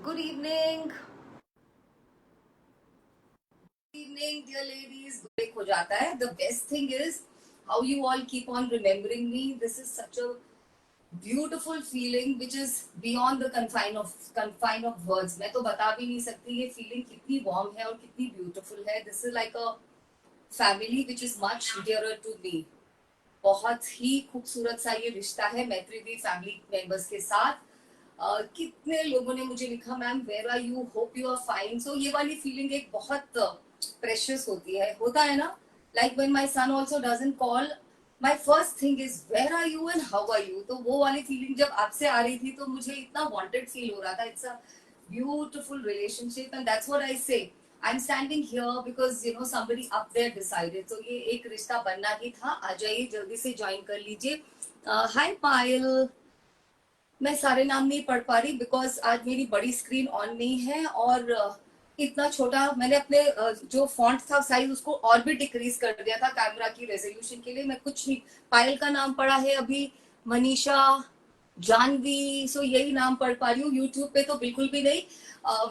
Good evening. Good evening, dear ladies. Break हो जाता है. The best thing is how you all keep on remembering me. This is such a beautiful feeling which is beyond the confine of words. मैं तो बता भी नहीं सकती ये feeling कितनी warm है और कितनी beautiful है. This is like a family which is much dearer to me. बहुत ही खूबसूरत सा ये रिश्ता है मैत्री दी फैमिली मेंबर्स के साथ. कितने लोगों ने मुझे लिखा ma'am where are you, hope you are fine. So ये वाली फीलिंग एक बहुत प्रेशियस होती है, होता है ना. Like when my son also doesn't call, my first thing is where are you and how are you. तो वो वाली फीलिंग जब आपसे आ रही थी तो मुझे इतना वांटेड फील हो रहा था. It's a beautiful relationship and that's what I से. I'm standing here because somebody up there decided. So ये एक रिश्ता बनना ही था. आ जाइए जल्दी से ज्वाइन कर लीजिए. हाय पायल. मैं सारे नाम नहीं पढ़ पा रही बिकॉज आज मेरी बड़ी स्क्रीन ऑन नहीं है और इतना छोटा मैंने अपने जो फॉन्ट था साइज उसको और भी डिक्रीज कर दिया था कैमरा की रेजोल्यूशन के लिए. मैं कुछ नहीं, पायल का नाम पढ़ा है अभी, मनीषा, जानवी, सो यही नाम पढ़ पा रही हूँ. यूट्यूब पे तो बिल्कुल भी नहीं.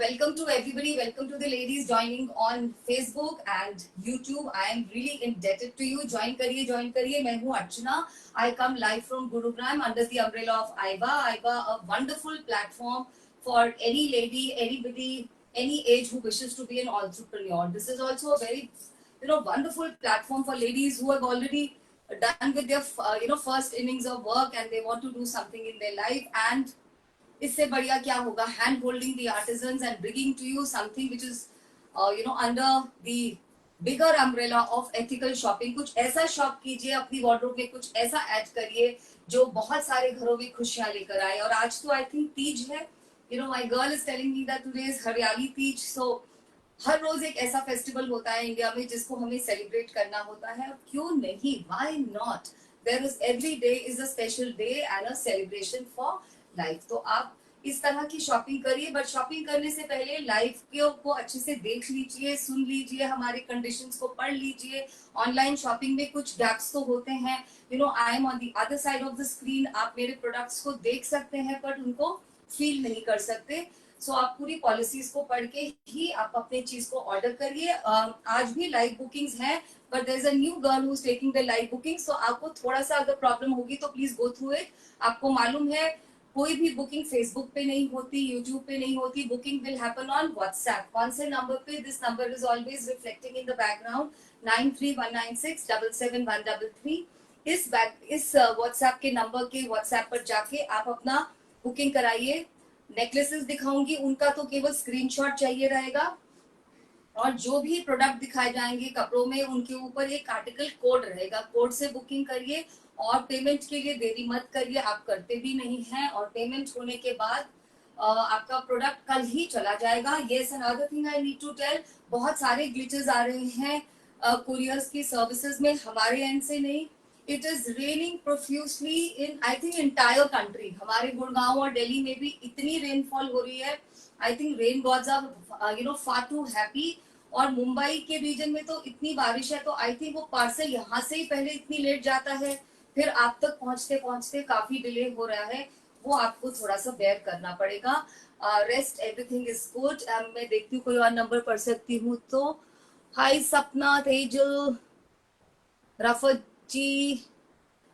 Welcome to everybody, welcome to the ladies joining on Facebook and YouTube. I am really indebted to you. Join करिए, ज्वाइन करिए. मैं हूँ अर्चना. I come live from Gurugram under the umbrella of AIBA. AIBA, a wonderful platform for any lady, anybody, any age who wishes to be an entrepreneur. This is also a very, wonderful platform for ladies who have already done with their, first innings of work and they want to do something in their life. And इससे बढ़िया क्या होगा, hand holding the artisans and bringing to you something which is, under the bigger umbrella of ethical shopping. कुछ ऐसा shop कीजिए अपनी wardrobe में, कुछ ऐसा ऐड करिए जो बहुत सारे घरों में खुशियां लेकर आए. और आज तो आई थिंक तीज है. My girl is telling me that today is हरियाली तीज. सो हर रोज एक ऐसा फेस्टिवल होता है इंडिया में जिसको हमें सेलिब्रेट करना होता है. क्यों नहीं, why not. There is every day is a special day and a celebration for life. तो आप इस तरह की शॉपिंग करिए, बट शॉपिंग करने से पहले लाइफ को अच्छे से देख लीजिए, सुन लीजिए, हमारे कंडीशंस को पढ़ लीजिए. ऑनलाइन शॉपिंग में कुछ गैप्स तो होते हैं. I am on the other side of the screen. आप मेरे प्रोडक्ट्स को देख सकते हैं बट उनको फील नहीं कर सकते. सो आप पूरी पॉलिसीज को पढ़ के ही आप अपने चीज को ऑर्डर करिए. आज भी लाइव बुकिंग्स हैं but there is a new girl who is taking the live booking. So आपको थोड़ा सा अगर प्रॉब्लम होगी तो प्लीज गो थ्रू इट. आपको मालूम है कोई भी बुकिंग फेसबुक पे नहीं होती, यूट्यूब पे नहीं होती. Booking will happen on WhatsApp. कौन से नंबर पे? This number is always reflecting in the background, 9319673133. इस व्हाट्सएप के नंबर के व्हाट्सएप पर जाके आप अपना बुकिंग कराइए. नेकलेसेस दिखाऊंगी, उनका तो केवल स्क्रीनशॉट चाहिए रहेगा और जो भी प्रोडक्ट दिखाए जाएंगे कपड़ों में उनके ऊपर एक आर्टिकल कोड रहेगा. कोड से बुकिंग करिए और पेमेंट के लिए देरी मत करिए. आप करते भी नहीं हैं और पेमेंट होने के बाद आपका प्रोडक्ट कल ही चला जाएगा. Yes, another thing I need to tell, बहुत सारे ग्लिचेस आ रहे हैं कुरियर्स की सर्विसेज में, हमारे एंड से नहीं. It is raining profusely in I think entire country. हमारे गुड़गांव और दिल्ली में भी इतनी रेनफॉल हो रही है. I think rain gods are far too happy. और मुंबई के रीजन में तो इतनी बारिश है तो आई थिंक वो पार्सल यहाँ से ही पहले इतनी लेट जाता है, फिर आप तक पहुंचते पहुंचते काफी डिले हो रहा है. वो आपको थोड़ा सा बेयर करना पड़ेगा. Rest everything is good. मैं देखती हूँ कोई और नंबर पढ़ सकती हूँ तो. हाय सपना, तेजल, रफत जी.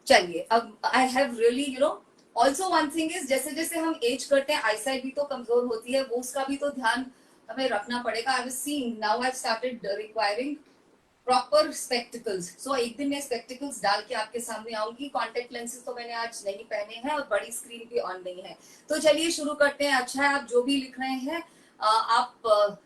चलिए अब I have really also one thing is जैसे जैसे हम एज करते हैं आईसाइट भी तो कमजोर होती है, वो उसका भी तो ध्यान हमें रखना पड़ेगा. I was seeing now I started requiring proper spectacles. So एक दिन मैं स्पेक्टिकल्स डाल के आपके सामने आऊंगी. कॉन्टेक्ट लेंसेज तो मैंने आज नहीं पहने हैं और बड़ी स्क्रीन भी ऑन नहीं है. तो चलिए शुरू करते हैं. अच्छा है आप जो भी लिख रहे हैं आप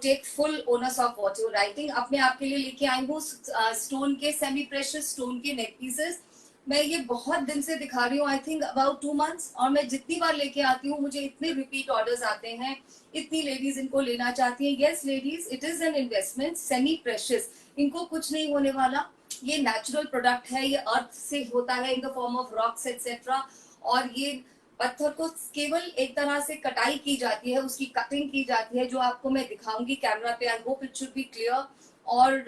take full honours of what you writing. अपने आपके लिए लेके आई हूँ स्टोन के, सेमी प्रेशियस स्टोन के नेक पीसेस. मैं ये बहुत दिन से दिखा रही हूँ, आई थिंक अबाउट 2 months. और मैं जितनी बार लेके आती हूँ मुझे इतने रिपीट ऑर्डर्स आते हैं, इतनी लेडीज इनको लेना चाहती हैं. Yes ladies, it is an investment. Semi precious, इनको कुछ नहीं होने वाला. ये नेचुरल प्रोडक्ट है, ये अर्थ से होता है in the form of rocks etcetera. और ये पत्थर को केवल एक तरह से कटाई की जाती है, उसकी कटिंग की जाती है जो आपको मैं दिखाऊंगी कैमरा पे. I hope it should be clear. और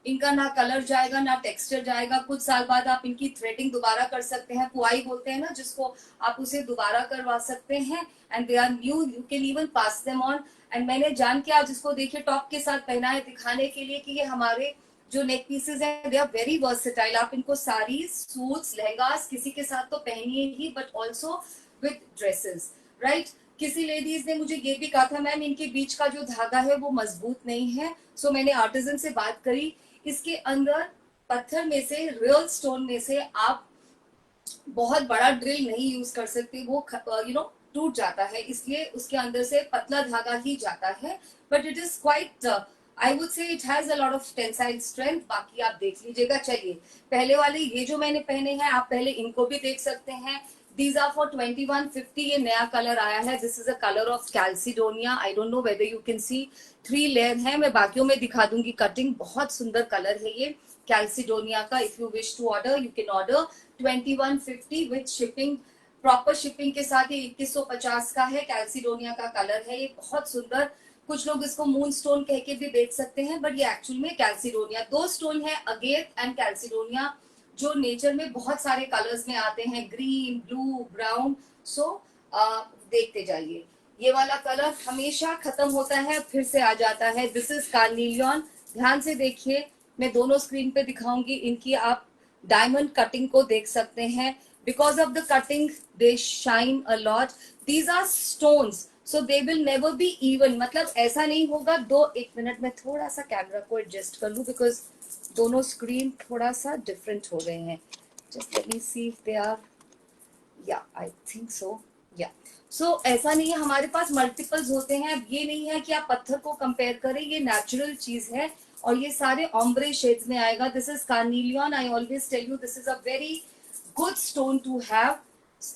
इनका ना कलर जाएगा ना टेक्सचर जाएगा। कुछ साल बाद आप इनकी थ्रेडिंग दोबारा कर सकते हैं, पुआई बोलते हैं ना जिसको, आप उसे दोबारा करवा सकते हैं। And they are new, you can even pass them on. And मैंने जान के आज इसको देखिए टॉप के साथ पहना है, दिखाने के लिए कि ये हमारे जो नेक पीसेज हैं दे आर वेरी वर्सेटाइल। आप इनको साड़ी, सूट्स, लहंगास किसी के साथ तो पहनिए ही, but also with dresses, right. किसी लेडीज ने मुझे ये भी कहा था, मैम इनके बीच का जो धागा है वो मजबूत नहीं है। सो मैंने आर्टिजन से बात करी, इसके अंदर पत्थर में से, रियल स्टोन में से आप बहुत बड़ा ड्रिल नहीं यूज कर सकते, वो टूट जाता है, इसलिए उसके अंदर से पतला धागा ही जाता है। But it is quite, I would say it has a lot of tensile strength. बाकी आप देख लीजिएगा। चलिए पहले वाले ये जो मैंने पहने हैं, आप पहले इनको भी देख सकते हैं। These are for 2150। ये नया कलर आया है, this is a colour of chalcedonia. I don't know whether you can see, 3 layer है, मैं बाकियों में दिखा दूंगी कटिंग। बहुत सुंदर कलर है ये कैल्सिडोनिया का। If you wish to order you can order 2150 with shipping, proper shipping के साथ। ये 2150 का है, कैल्सिडोनिया का कलर है, ये बहुत सुंदर। कुछ लोग इसको मून स्टोन कह के भी बेच सकते हैं, बट ये एक्चुअल में कैल्सिडोनिया, दो स्टोन है, अगेट एंड कैल्सिडोनिया, जो नेचर में बहुत सारे कलर्स में आते हैं, ग्रीन, ब्लू, ब्राउन। सो देखते जाइए। ये वाला कलर हमेशा खत्म होता है, फिर से आ जाता है। This is carnelian. ध्यान से देखिए, मैं दोनों स्क्रीन पे दिखाऊंगी, इनकी आप डायमंड कटिंग को देख सकते हैं। Because of the cutting they shine a lot. These are stones, so they will never be even, मतलब ऐसा नहीं होगा दो। एक मिनट में थोड़ा सा कैमरा को एडजस्ट कर लूं, बिकॉज दोनों स्क्रीन थोड़ा सा डिफरेंट हो गए हैं। Just let me see if they are, या आई थिंक सो, या सो ऐसा नहीं है, हमारे पास मल्टीपल्स होते हैं। अब ये नहीं है कि आप पत्थर को कंपेयर करें, ये नेचुरल चीज है और ये सारे ऑम्ब्रे शेड्स में आएगा। This is carnelian. I always tell you this is a very good stone to have.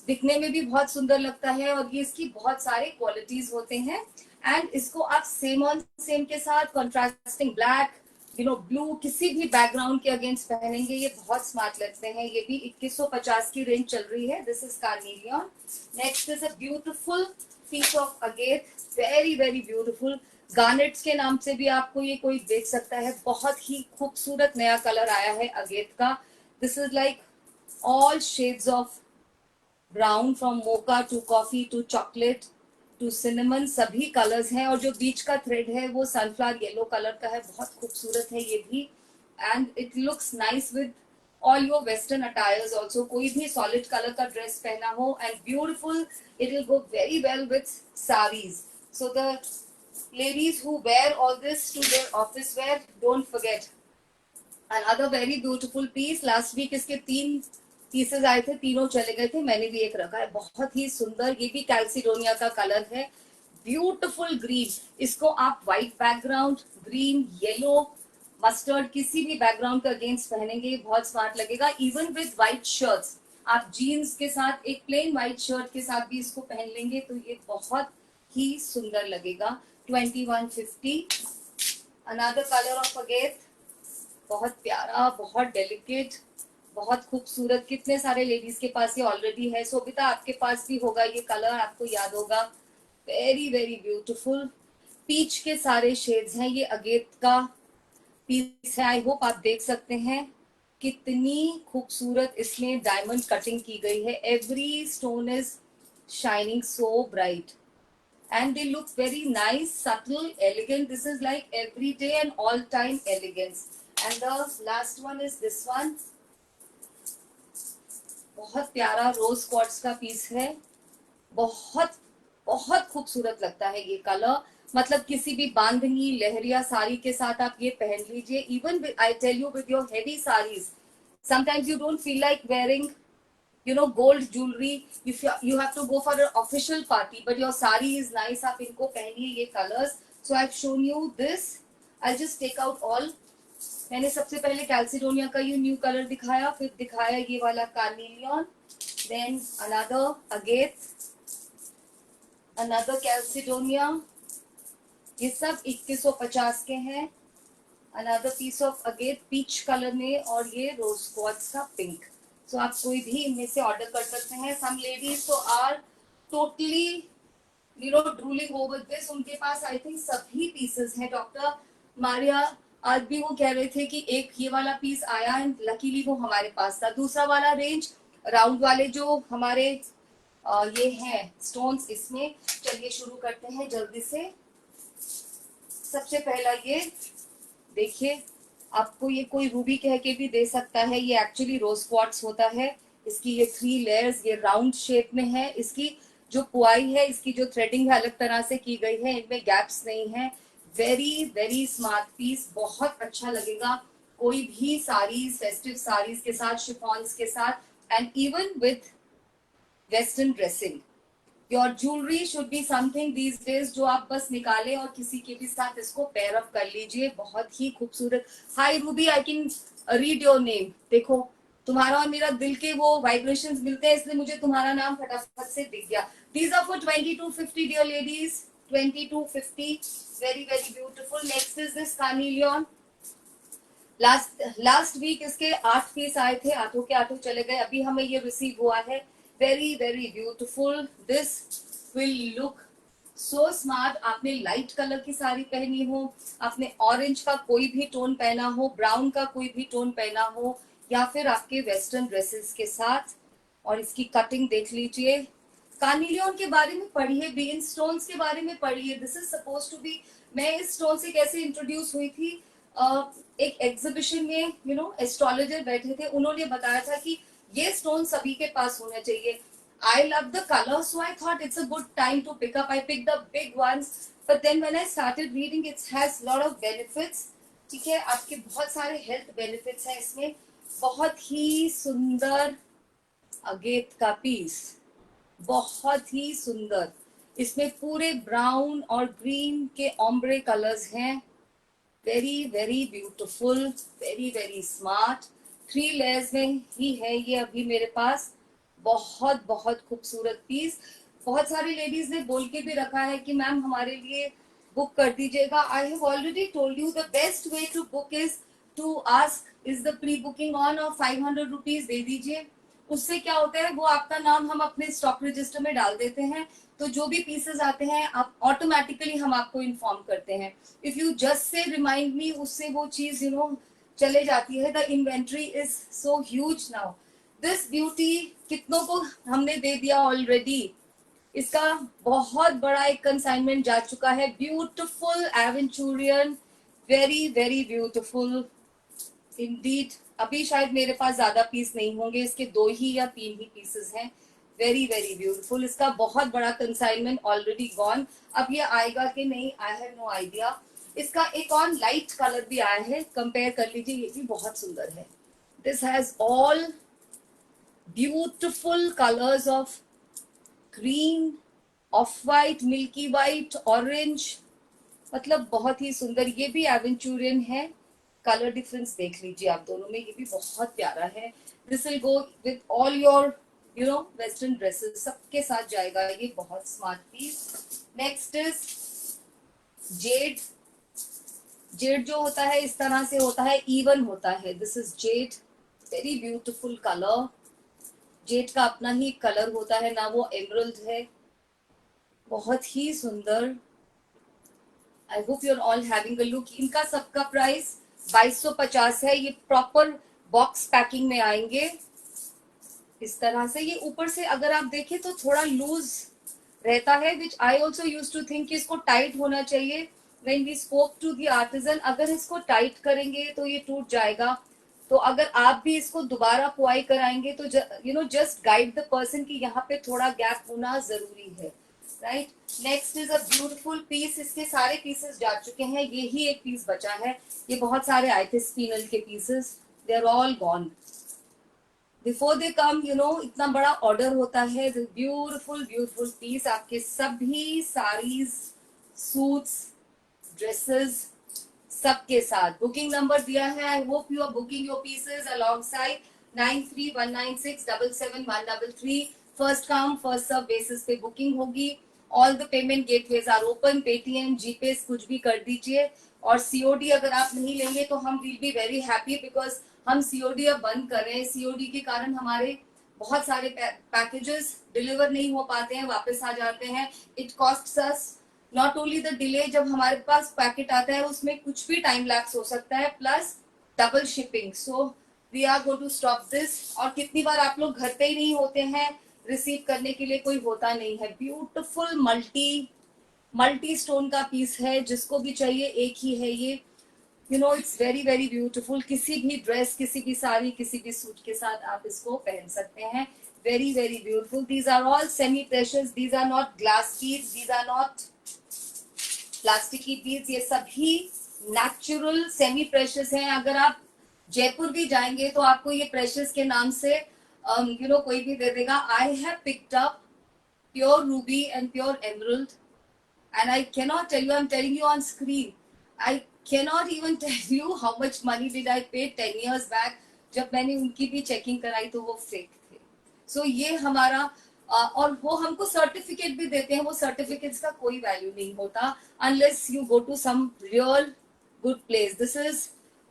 दिखने में भी बहुत सुंदर लगता है और ये इसकी बहुत सारे क्वालिटीज होते हैं। एंड इसको आप सेम ऑन सेम के साथ कंट्रास्टिंग ब्लैक, ब्लू, किसी भी बैकग्राउंड के अगेंस्ट पहनेंगे, ये बहुत स्मार्ट लगते हैं। ये भी 2150 की रेंज चल रही है। This is carnelian. Next is a beautiful piece of agate, very very beautiful. Garnets के नाम से भी आपको ये कोई देख सकता है। बहुत ही खूबसूरत नया कलर आया है अगेट का। This is like all shades of brown, from mocha to coffee to chocolate to cinnamon, सभी कलर्स हैं। और जो बीच का थ्रेड है वो सनफ्लावर येलो कलर का है, बहुत खूबसूरत है ये भी। And it looks nice with all your western attires also. कोई भी सॉलिड कलर का ड्रेस पहना हो, and beautiful, it will go very well with saris. So the ladies who wear all this to their office wear, don't forget another very beautiful piece। Last week इसके 3 pieces आए थे, तीनों चले गए थे, मैंने भी एक रखा है, बहुत ही सुंदर। ये भी कैल्सिडोनिया का कलर है, ब्यूटिफुल ग्रीन। इसको आप white background, green, yellow, mustard, किसी भी बैकग्राउंड के अगेंस्ट पहनेंगे बहुत स्मार्ट लगेगा। इवन विद व्हाइट शर्ट्स, आप जीन्स के साथ एक प्लेन व्हाइट शर्ट के साथ भी इसको पहन लेंगे तो ये बहुत ही सुंदर लगेगा। 2150। अनदर कलर ऑफ अगेट, बहुत प्यारा, बहुत डेलिकेट, बहुत खूबसूरत। कितने सारे लेडीज के पास ये ऑलरेडी है। सोबिता आपके पास भी होगा ये कलर, आपको याद होगा। वेरी वेरी ब्यूटीफुल पीच के सारे शेड्स हैं। ये अगेट का पीस है, आई होप आप देख सकते हैं कितनी खूबसूरत इसमें डायमंड कटिंग की गई है। Every stone is shining so bright and they look very nice, subtle, elegant. This is like everyday and all time elegance. And the last one is this one, बहुत प्यारा रोज क्वार्ट्स का piece है। बहुत बहुत खूबसूरत लगता है ये कलर, मतलब किसी भी बांधनी, लहरिया साड़ी के साथ आप ये पहन लीजिए। Even I tell you with your heavy saris, sometimes you don't feel like wearing gold jewelry if you have to go for an official party, but your sari is nice, आप इनको पहनिए ये colors। So I've shown you this, I'll just take out all। मैंने सबसे पहले कैल्सिडोनिया का ये new colour दिखाया, फिर दिखाया ये वाला carnelian, then another agate, another chalcedony. ये सब 2150 के हैं। Another piece of agate peach colour में, और ये रोज क्वार्ट्ज का पिंक। सो आप कोई भी इनमें से ऑर्डर कर सकते हैं। सम लेडीज तो are totally drooling over this, उनके पास आई थिंक सभी पीसेस हैं। डॉक्टर मारिया आज भी वो कह रहे थे कि एक ये वाला पीस आया एंड लकीली वो हमारे पास था। दूसरा वाला रेंज राउंड वाले जो हमारे ये हैं स्टोन्स, इसमें चलिए शुरू करते हैं जल्दी से। सबसे पहला ये देखिए, आपको ये कोई रूबी कह के भी दे सकता है, ये एक्चुअली रोज क्वार्ट्स होता है। इसकी ये 3 लेयर्स, ये राउंड शेप में है। इसकी जो पुआई है, इसकी जो थ्रेडिंग है अलग तरह से की गई है, इनमें गैप्स नहीं है। वेरी वेरी स्मार्ट पीस, बहुत अच्छा लगेगा कोई भी साड़ीज, फेस्टिव साड़ीज के साथ, शिफॉन्स के साथ and even with western dressing. Your jewellery should be something these days जो आप बस निकाले और किसी के भी साथ इसको पेयर अप कर लीजिए। बहुत ही खूबसूरत। Hi Ruby, I can read your name. देखो, तुम्हारा और मेरा दिल के वो वाइब्रेशंस मिलते हैं, इसलिए मुझे तुम्हारा नाम फटाफट से दिख गया। These are for 2250 dear ladies, 2250। Very very beautiful. Next is this carnelian. Last week इसके 8 पीस आए थे, आठों के आठों चले गए, अभी हमें ये रिसीव हुआ है। Very very beautiful. This will look so smart. आपने लाइट कलर की साड़ी पहनी हो, आपने ऑरेंज का कोई भी टोन पहना हो, ब्राउन का कोई भी टोन पहना हो, या फिर आपके वेस्टर्न ड्रेसेस के साथ। और इसकी कटिंग देख लीजिए। कार्निलियन के बारे में पढ़िए, बीन स्टोन्स के बारे में पढ़िए। This is suppose to be, मैं इस स्टोन से कैसे इंट्रोड्यूस हुई थी, एक एग्जीबिशन में एस्ट्रोलॉजर बैठे थे, उन्होंने बताया था कि ये स्टोन सभी के पास होना चाहिए। I love the color, so I thought it's a good time to pick up. I picked up big ones, but then when I started reading, it has lot of benefits. ठीक है, आपके बहुत सारे health benefits हैं इसमें। बहुत ही सुंदर अगेट का पीस, बहुत ही सुंदर। इसमें पूरे ब्राउन और ग्रीन के ऑम्ब्रे कलर्स हैं। Very very beautiful, very very smart. 3 layers में ही है ये अभी मेरे पास। बहुत बहुत खूबसूरत पीस। बहुत सारी लेडीज ने बोल के भी रखा है कि मैम हमारे लिए बुक कर दीजिएगा। I have already told you the best way to book is to ask is the pre booking on, और 500 रुपीज दे दीजिए। उससे क्या होता है, वो आपका नाम हम अपने स्टॉक रजिस्टर में डाल देते हैं, तो जो भी पीसेस आते हैं आप ऑटोमेटिकली हम आपको इन्फॉर्म करते हैं। If you just say remind me, उससे वो चीज चले जाती है। The inventory is so huge now. This beauty कितनों को हमने दे दिया ऑलरेडी। इसका बहुत बड़ा एक कंसाइनमेंट जा चुका है। Beautiful aventurine, very very beautiful indeed. अभी शायद मेरे पास ज्यादा पीस नहीं होंगे, इसके 2 ही या 3 ही पीसेस हैं। Very very beautiful. इसका बहुत बड़ा कंसाइनमेंट ऑलरेडी गॉन। अब ये आएगा कि नहीं, आई हैव नो आइडिया। इसका एक और लाइट कलर भी आया है, कंपेयर कर लीजिए, ये भी बहुत सुंदर है। This has all beautiful colours of green, of white, milky white, orange, मतलब बहुत ही सुंदर। ये भी एवेंचुरियन है। कलर डिफरेंस देख लीजिए आप दोनों में, ये भी बहुत प्यारा है। This will go with all your western dresses, सबके साथ जाएगा ये। बहुत smart piece. Next is jade. Jade जो होता है इस तरह से होता है, इवन होता है। This is Z, very beautiful colour. Z का अपना ही कलर होता है ना, वो एमरल्ड है। बहुत ही सुंदर। I hope you're all having a look. इनका सबका प्राइस 2250 है। ये प्रॉपर बॉक्स पैकिंग में आएंगे इस तरह से। ये ऊपर से अगर आप देखें तो थोड़ा लूज रहता है, which I also use to think इसको टाइट होना चाहिए। When we spoke to the artisan, अगर इसको टाइट करेंगे तो ये टूट जाएगा। तो अगर आप भी इसको दोबारा पुआई कराएंगे तो जस्ट गाइड द पर्सन कि यहाँ पे थोड़ा गैप होना जरूरी है। Right. Next is a beautiful piece. इसके सारे पीसेस जा चुके हैं, ये ही एक पीस बचा है। ये बहुत सारे आए थे स्पिनल के pieces, they are all gone before they come. इतना बड़ा ऑर्डर होता है। ब्यूटिफुल ब्यूटिफुल पीस, आपके सभी साड़ीज, सूट्स, ड्रेसेस, सबके साथ। बुकिंग नंबर दिया है। I hope you are booking your pieces alongside 9319677133। First come first serve basis पे बुकिंग होगी। All the payment gateways are open. Paytm, GPay कुछ भी कर दीजिए। और सीओडी अगर आप नहीं लेंगे तो हम will be very happy, because हम सीओडी अब बंद कर रहे हैं। सीओडी के कारण हमारे बहुत सारे पैकेजेस डिलीवर नहीं हो पाते हैं, वापस आ जाते हैं। It cost us not only the delay, जब हमारे पास पैकेट आता है उसमें कुछ भी टाइम लैप्स हो सकता है, plus double shipping. So we are going to stop this. और कितनी बार आप लोग घर पे ही नहीं होते हैं, रिसीव करने के लिए कोई होता नहीं है. ब्यूटिफुल मल्टी स्टोन का पीस है, जिसको भी चाहिए एक ही है ये. You know it's very very beautiful. किसी भी ड्रेस, किसी भी साड़ी, किसी भी सूट के साथ आप इसको पहन सकते हैं. Very very beautiful. These are all semi precious. These are not glass beads, these are not plastic की बीड्स. ये सभी नेचुरल सेमी प्रेशियस हैं. अगर आप जयपुर भी जाएंगे तो आपको ये प्रेशियस के नाम से कोई भी दे देगा. I have picked up pure Ruby and pure emerald, and I cannot tell you, I'm telling you on screen, I cannot even tell you how much money did I pay 10 years back. जब मैंने उनकी भी checking कराई तो वो fake थे. सो ये हमारा और वो हमको सर्टिफिकेट भी देते हैं. वो सर्टिफिकेट्स का कोई वैल्यू नहीं होता unless you go to some real good place. This is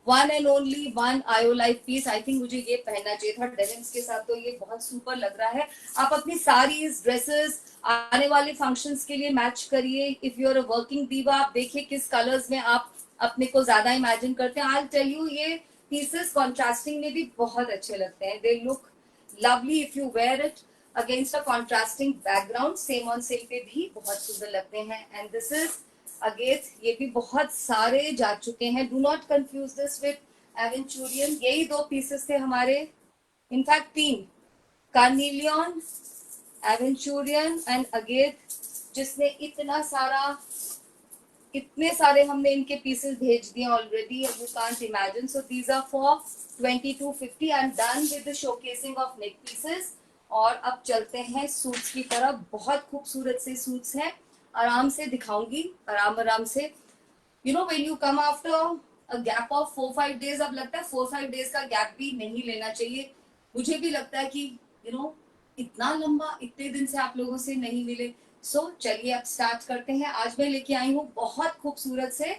one and only one Iolife piece. I think मुझे ये पहनना चाहिए था डेनिम्स के साथ, तो ये बहुत सुपर लग रहा है. आप अपनी साड़ीज, ड्रेसेस आने वाले फंक्शंस के लिए मैच करिए. If you are a working diva, आप देखिए किस कलर्स में आप अपने को ज्यादा इमेजिन करते हैं. आई टेल यू, ये पीसेस कॉन्ट्रास्टिंग में भी बहुत अच्छे लगते हैं. They look lovely if you wear it against a contrasting background. Same on sale पे भी बहुत सुंदर लगते हैं. एंड दिस इज अगेन, ये भी बहुत सारे जा चुके हैं. Do not confuse this with aventurine. यही दो पीसेस थे हमारे, इनफैक्ट तीन. कार्निलियन, एवेंचुरियन एंड अगेन, जिसने इतने सारे हमने इनके पीसेस भेज दिए already. You can't imagine. So these are for 2250. I am done with the showcasing of neck pieces. और अब चलते हैं सूट्स की तरफ. बहुत खूबसूरत से सूट्स हैं, आराम से दिखाऊंगी, आराम से. When you come after a gap of 4-5 days, अब लगता है 4-5 डेज का गैप भी नहीं लेना चाहिए. मुझे भी लगता है कि इतना लंबा, इतने दिन से आप लोगों से नहीं मिले. सो चलिए अब स्टार्ट करते हैं. आज मैं लेके आई हूँ बहुत खूबसूरत से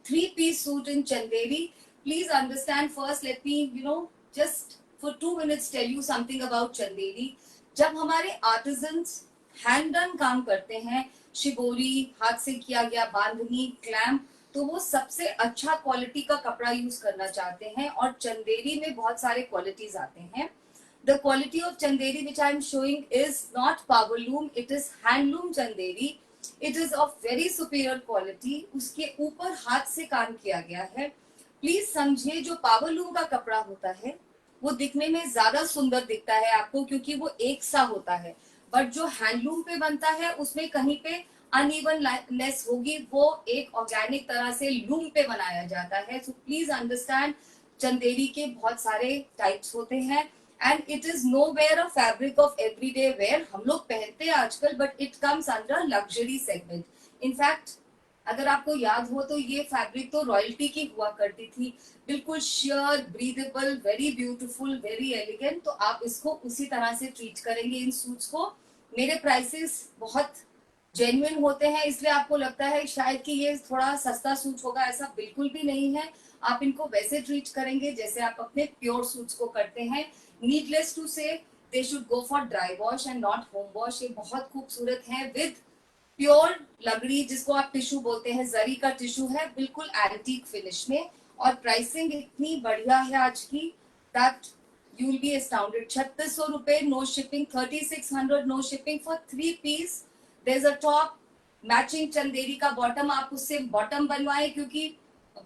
3-piece suit in Chanderi. Please understand first, let me just for 2 minutes tell you something about Chanderi. जब हमारे आर्टिजन्स हैंड डन काम करते हैं, शिबोरी, हाथ से किया गया बांधनी, क्लैम, तो वो सबसे अच्छा क्वालिटी का कपड़ा यूज करना चाहते हैं. और चंदेरी में बहुत सारे क्वालिटीज आते हैं. The quality of Chanderi which I am showing is not powerloom, it is handloom Chanderi. It is of very superior quality. उसके ऊपर हाथ से काम किया गया है. प्लीज समझिए, जो पावरलूम का कपड़ा होता है वो दिखने में ज्यादा सुंदर दिखता है आपको, क्योंकि वो एक सा होता है. बट जो हैंडलूम पे बनता है उसमें कहीं पे अनइवननेस होगी. वो एक ऑर्गेनिक तरह से लूम पे बनाया जाता है. सो प्लीज अंडरस्टैंड, चंदेरी के बहुत सारे टाइप्स होते हैं. And it is nowhere a fabric of everyday wear. हम लोग पहनते हैं आजकल, but it comes under luxury segment. In fact अगर आपको याद हो तो ये फैब्रिक तो रॉयल्टी की हुआ करती थी. बिल्कुल share, breathable, very beautiful, very elegant. तो आप इसको उसी तरह से ट्रीट करेंगे इन सूट्स को. मेरे प्राइसेस बहुत जेन्युइन होते हैं, इसलिए आपको लगता है शायद कि ये थोड़ा सस्ता सूट होगा. ऐसा बिल्कुल भी नहीं है. आप इनको वैसे ट्रीट करेंगे जैसे आप अपने प्योर सूट्स को करते हैं. नीडलेस टू से they should go for dry wash and not home wash. ये बहुत खूबसूरत है विद प्योर लकड़ी, जिसको आप टिश्यू बोलते हैं, जरी का टिश्यू है, बिल्कुल एंटीक फिनिश में. और प्राइसिंग इतनी बढ़िया है आज की that you will be astounded. 3600 रुपए, no shipping. 3600 no shipping for 3 piece. There is a top matching Chanderi का बॉटम. आप उससे बॉटम बनवाएं, क्योंकि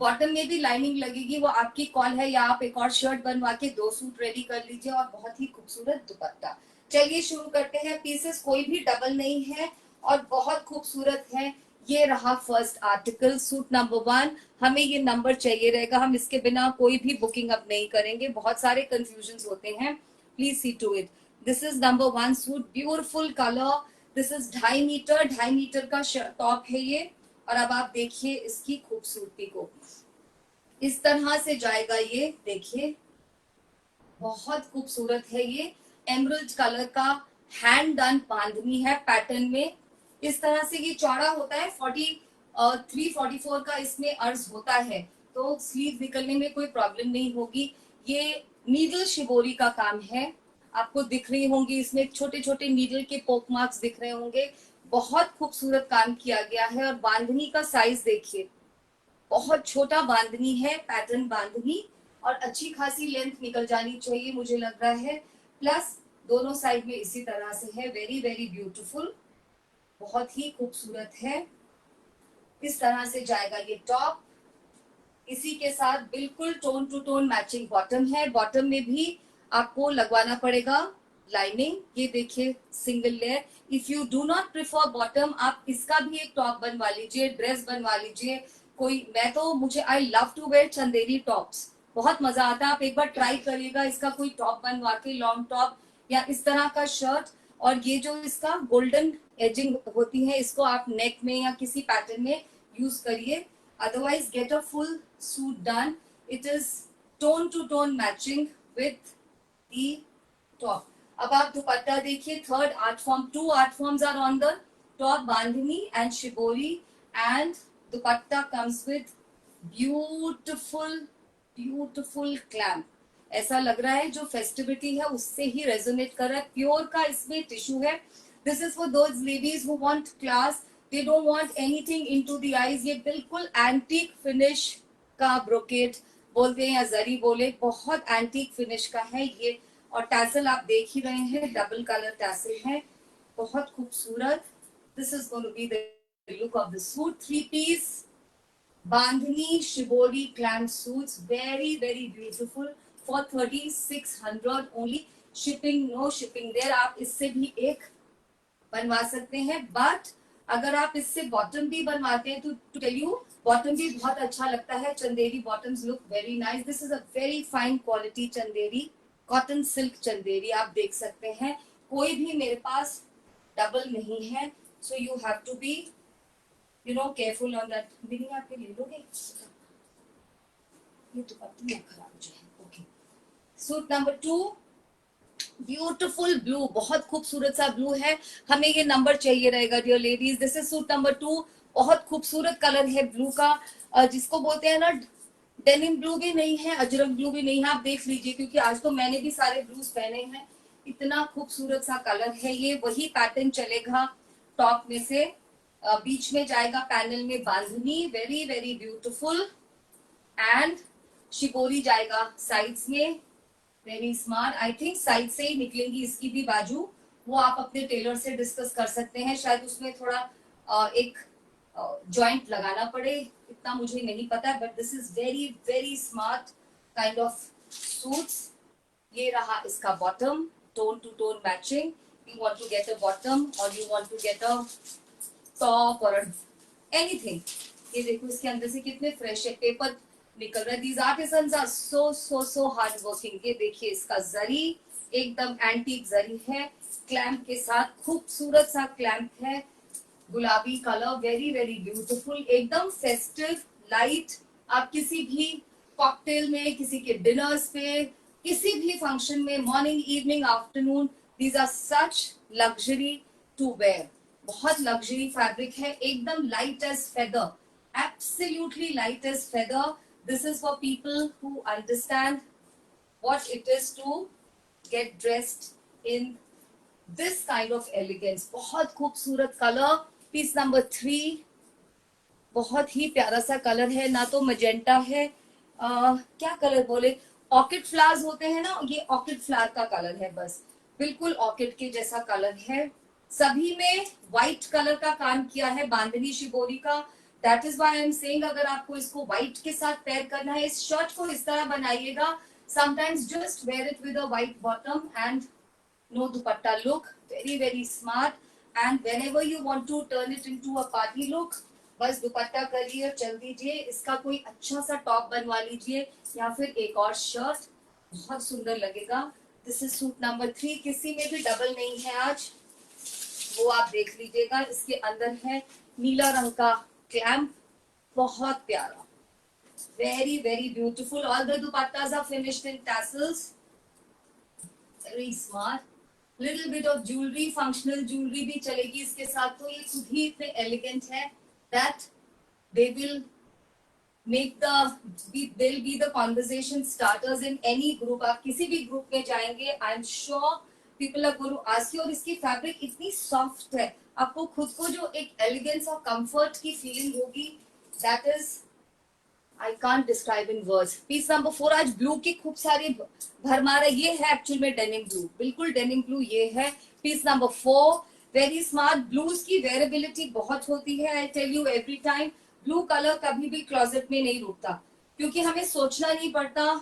बॉटम में भी लाइनिंग लगेगी. वो आपकी कॉल है, या आप एक और शर्ट बनवा के 2 सूट रेडी कर लीजिए. और बहुत ही खूबसूरत दुपट्टा. चलिए शुरू करते हैं. पीसेस कोई भी डबल नहीं है और बहुत खूबसूरत है. ये रहा फर्स्ट आर्टिकल, सूट नंबर 1. हमें ये नंबर चाहिए रहेगा, हम इसके बिना कोई भी बुकिंग अब नहीं करेंगे. बहुत सारे कंफ्यूजन होते हैं. Please see to it. This is number 1 suit. Beautiful colour. This is 2.5 metre का टॉप है ये. और अब आप देखिए इसकी खूबसूरती को. इस तरह से जाएगा ये, देखिए बहुत खूबसूरत है ये. एमरल्ड कलर का हैंड डन बांधनी है पैटर्न में. इस तरह से ये चौड़ा होता है. 43-44 का इसमें अर्ज होता है, तो स्लीव निकलने में कोई प्रॉब्लम नहीं होगी. ये नीडल शिबोरी का काम है. आपको दिख रही होंगी इसमें छोटे छोटे नीडल के पोक मार्क्स दिख रहे होंगे. बहुत खूबसूरत काम किया गया है। और बांधनी का साइज देखिए, बहुत छोटा बांधनी है, पैटर्न बांधनी, और अच्छी खासी लेंथ निकल जानी चाहिए मुझे लग रहा है। प्लस दोनों साइड में इसी तरह से है, वेरी वेरी ब्यूटीफुल, बहुत ही खूबसूरत है। इस तरह से जाएगा ये टॉप। इसी के साथ बिल्कुल tone to tone matching bottom है। बॉटम में भी आपको लगवाना पड़ेगा लाइनिंग। ये देखिए single layer. If you do not prefer bottom, आप इसका भी एक टॉप बनवा लीजिए, ड्रेस बनवा लीजिए कोई। मैं तो मुझे I love to wear Chanderi tops, बहुत मजा आता है। आप एक बार ट्राई करिएगा इसका कोई टॉप बनवा के, लॉन्ग टॉप या इस तरह का शर्ट। और ये जो इसका गोल्डन एजिंग होती है, इसको आप नेक में या किसी पैटर्न में यूज करिए। Otherwise, get a full suit done. It is tone to tone matching with the top. अब आप दुपट्टा देखिए, third art form, two art forms are on the top, bandhani and shibori, and dupatta comes with beautiful beautiful clamp. ऐसा लग रहा है जो festivity है उससे ही रेजोनेट कर रहा है। प्योर का इसमें टिश्यू है। This is for those ladies who want class, they don't want anything into the eyes. ये बिल्कुल एंटीक फिनिश का ब्रोकेट बोलते हैं या जरी बोले, बहुत एंटीक फिनिश का है ये। और टैसल आप देख ही रहे हैं, डबल कलर टैसल है, बहुत खूबसूरत। This is going to be the look of the suit. Three piece bandhani shibori clamp suits, very very beautiful, for 3600 only. Shipping no shipping there. आप इससे भी एक बनवा सकते हैं, बट अगर आप इससे बॉटम भी बनवाते हैं तो टू टेल यू, बॉटम भी बहुत अच्छा लगता है। Chanderi bottoms look very nice. This is a very fine quality Chanderi, cotton silk Chanderi आप देख सकते हैं। कोई भी मेरे पास डबल नहीं है, so you have to be careful on that. बिनी आप ले लोगे ये दुपट्टा खराब हो जाए। Okay, suit number 2, beautiful blue, बहुत खूबसूरत सा ब्लू है। हमें ये नंबर चाहिए रहेगा dear ladies. This is suit number 2। बहुत खूबसूरत कलर है ब्लू का, जिसको बोलते हैं ना, डेनिम ब्लू भी नहीं है, अजरक ब्लू भी नहीं है। आप देख लीजिए, क्योंकि आज तो मैंने भी सारे ब्लूज पहने हैं। इतना खूबसूरत सा कलर है ये। वही पैटर्न चलेगा टॉप में से, बीच में जाएगा पैनल में बांधनी, वेरी वेरी ब्यूटिफुल, एंड शिकोरी जाएगा साइड्स में, very smart. I think side से ही निकलेंगी इसकी भी बाजू, वो आप अपने टेलर से डिस्कस कर सकते हैं। शायद उसमें थोड़ा एक जॉइंट लगाना पड़े, इतना मुझे नहीं पता, but this is very very smart kind of suits. ये रहा इसका bottom, tone to tone matching. You want to get a bottom और you want to get a top और एनीथिंग। ये देखो इसके अंदर से कितने फ्रेश है, पेपर निकल रहा है। These artisans are so so so hard working. ये देखिए इसका जरी एकदम एंटीक जरी है, क्लैंप के साथ खूबसूरत सा क्लैंप है, गुलाबी कलर, वेरी वेरी ब्यूटीफुल, एकदम फेस्टिव लाइट। आप किसी भी कॉकटेल में, किसी के डिनर्स पे, किसी भी फंक्शन में, morning evening afternoon, these are such luxury to wear. बहुत लग्जरी फैब्रिक है, एकदम light as feather, absolutely light as feather. This is for people who understand what it is to get dressed in this kind of elegance. बहुत खूबसूरत colour, piece number 3, बहुत ही प्यारा सा colour है। ना तो मजेंटा है, क्या कलर बोले, ऑर्किड फ्लावर्स होते हैं ना, ये ऑर्किड फ्लावर का कलर है, बस बिल्कुल ऑर्किड के जैसा कलर है। सभी में व्हाइट कलर का काम किया है बांधनी शिबोरी का। That is why I am saying, अगर आपको इसको व्हाइट के साथ पेयर करना है, इस शर्ट को इस तरह बनाइएगा। Sometimes just wear it with a white bottom and no dupatta look, very very smart. And whenever you want to turn it into a party look, बस दुपट्टा करिए और चल दीजिए। इसका कोई अच्छा सा टॉप बनवा लीजिए या फिर एक और शर्ट, बहुत सुंदर लगेगा। This is suit number 3। किसी में भी डबल नहीं है आज, वो आप देख लीजिएगा। इसके अंदर है नीला रंग का क्लैम्प, बहुत प्यारा, very very beautiful. All the dupattas are finished in tassels, very smart. Little bit of jewellery, functional jewellery भी चलेगी इसके साथ। तो ये खुद ही इतने एलिगेंट है that they will make they'll be the conversation starters in any group. आप किसी भी ग्रुप में जाएंगे, I am sure people are going to ask you, और इसकी फैब्रिक इतनी सॉफ्ट है, आपको खुद को जो एक एलिगेंस और कंफर्ट की फीलिंग होगी, that is I can't describe in words. Piece number 4, आज ब्लू की खूब सारी भरमार है, ये है एक्चुअल में डेनिम ब्लू, बिल्कुल डेनिम ब्लू ये है। Piece number 4, very smart. Blues की वेरेबिलिटी बहुत होती है, I tell you every time. Blue colour कभी भी क्लोजेट में नहीं रुकता, क्योंकि हमें सोचना नहीं पड़ता,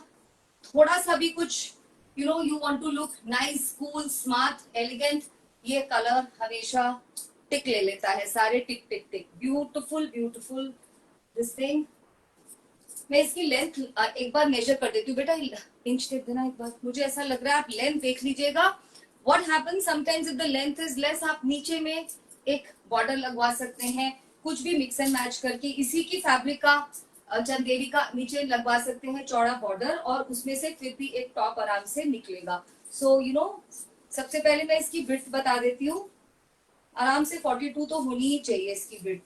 थोड़ा सा भी कुछ you want to look nice, cool, smart, elegant, ये कलर हमेशा टिक ले लेता है, सारे टिक टिक टिक। Beautiful beautiful this thing. मैं इसकी लेंथ एक बार मेजर कर देती हूँ, बेटा इंच टेप देना एक बार, मुझे ऐसा लग रहा है, आप लेंथ देख लीजिएगा। What happens sometimes if the length is less, आप नीचे में एक बॉर्डर लगवा सकते हैं, कुछ भी मिक्स एंड मैच करके इसी की फैब्रिक का चंदेरी का नीचे लगवा सकते हैं चौड़ा बॉर्डर, और उसमें से फिर भी एक टॉप आराम से निकलेगा। सो सबसे पहले मैं इसकी विड्थ बता देती हूँ, आराम से 42 तो होनी ही चाहिए इसकी विड्थ।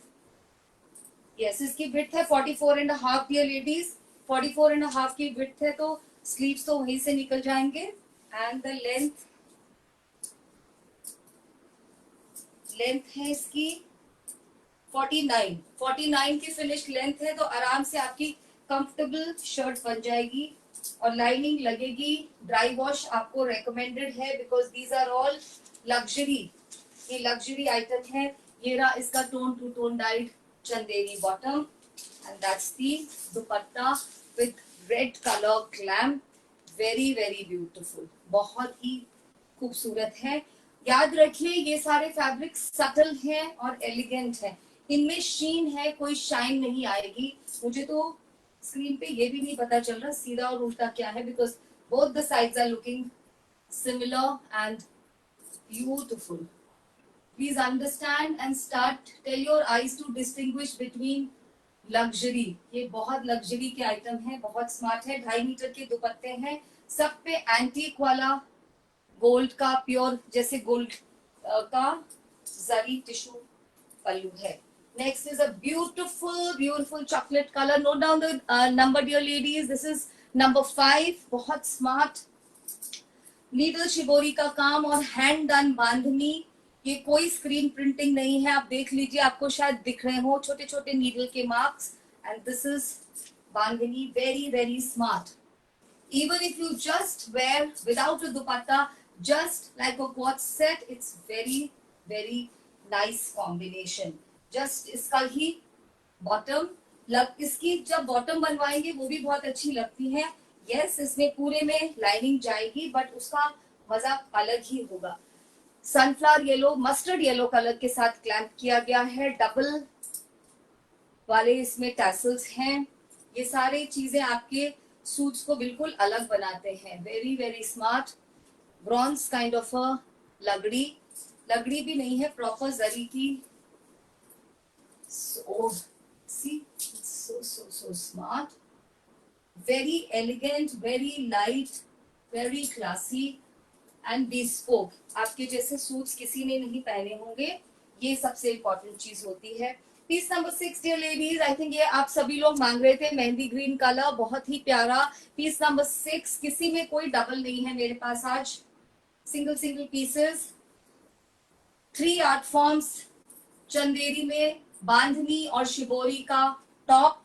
यस, इसकी विड्थ है 44.5 डियर लेडीज, 44.5 की विड्थ है, तो स्लीव्स तो वहीं से निकल जाएंगे। एंड द लेंथ है इसकी 49 की फिनिश लेंथ है, तो आराम से आपकी कंफर्टेबल शर्ट बन जाएगी। और लाइनिंग लगेगी, ड्राई वॉश आपको रेकमेंडेड है, because these are all luxury, ये लग्जरी आइटम है। ये रहा इसका tone to tone dyed Chanderi bottom, and that's the dupatta with red colour clamp, very very beautiful, बहुत ही खूबसूरत है। याद रखिए ये सारे फैब्रिक सटल हैं और एलिगेंट हैं, इनमें शीन है, कोई शाइन नहीं आएगी। मुझे तो स्क्रीन पे ये भी नहीं पता चल रहा सीधा और उल्टा क्या है, because both the sides are looking similar and beautiful. Please understand and start, tell your eyes to distinguish between luxury, ये बहुत लग्जरी के आइटम है, बहुत स्मार्ट है। 2.5 मीटर के दुपट्टे हैं, सब पे एंटीक वाला गोल्ड का प्योर जैसे गोल्ड का जरी टिश्यू पल्लू है। Next is a beautiful beautiful chocolate colour, note down the number dear ladies, this is number 5, बहुत स्मार्ट नीडल शिबोरी का काम और हैंड डन बांधनी, ये कोई स्क्रीन प्रिंटिंग नहीं है, आप देख लीजिए, आपको शायद दिख रहे हो छोटे छोटे नीडल के marks, and this is bandhani, very very smart. Even if you just wear without a dupatta, just like a quad set, it's very very nice combination. Just इसका ही बॉटम इसकी जब बॉटम बनवाएंगे वो भी बहुत अच्छी लगती है। यस, इसमें पूरे में लाइनिंग जाएगी, बट उसका मजा अलग ही होगा। Sunflower yellow, mustard yellow colour के साथ क्लैंप किया गया है, डबल वाले इसमें टैसल्स हैं, ये सारी चीजें आपके सूट्स को बिल्कुल अलग बनाते हैं। Very very smart, bronze kind of a लगड़ी, लगड़ी भी नहीं है, प्रॉपर जरी की। So, see, it's so smart, very elegant, very light, very classy and bespoke. आपके जैसे सूट्स किसी ने नहीं पहने होंगे, ये सबसे इम्पोर्टेंट चीज होती है। Piece number 6 dear ladies, I think ये आप सभी लोग मांग रहे थे, मेहंदी ग्रीन कलर, बहुत ही प्यारा। पीस नंबर 6, किसी में कोई डबल नहीं है मेरे पास आज, single single pieces, 3 art forms, Chanderi में बांधनी और शिबोरी का टॉप,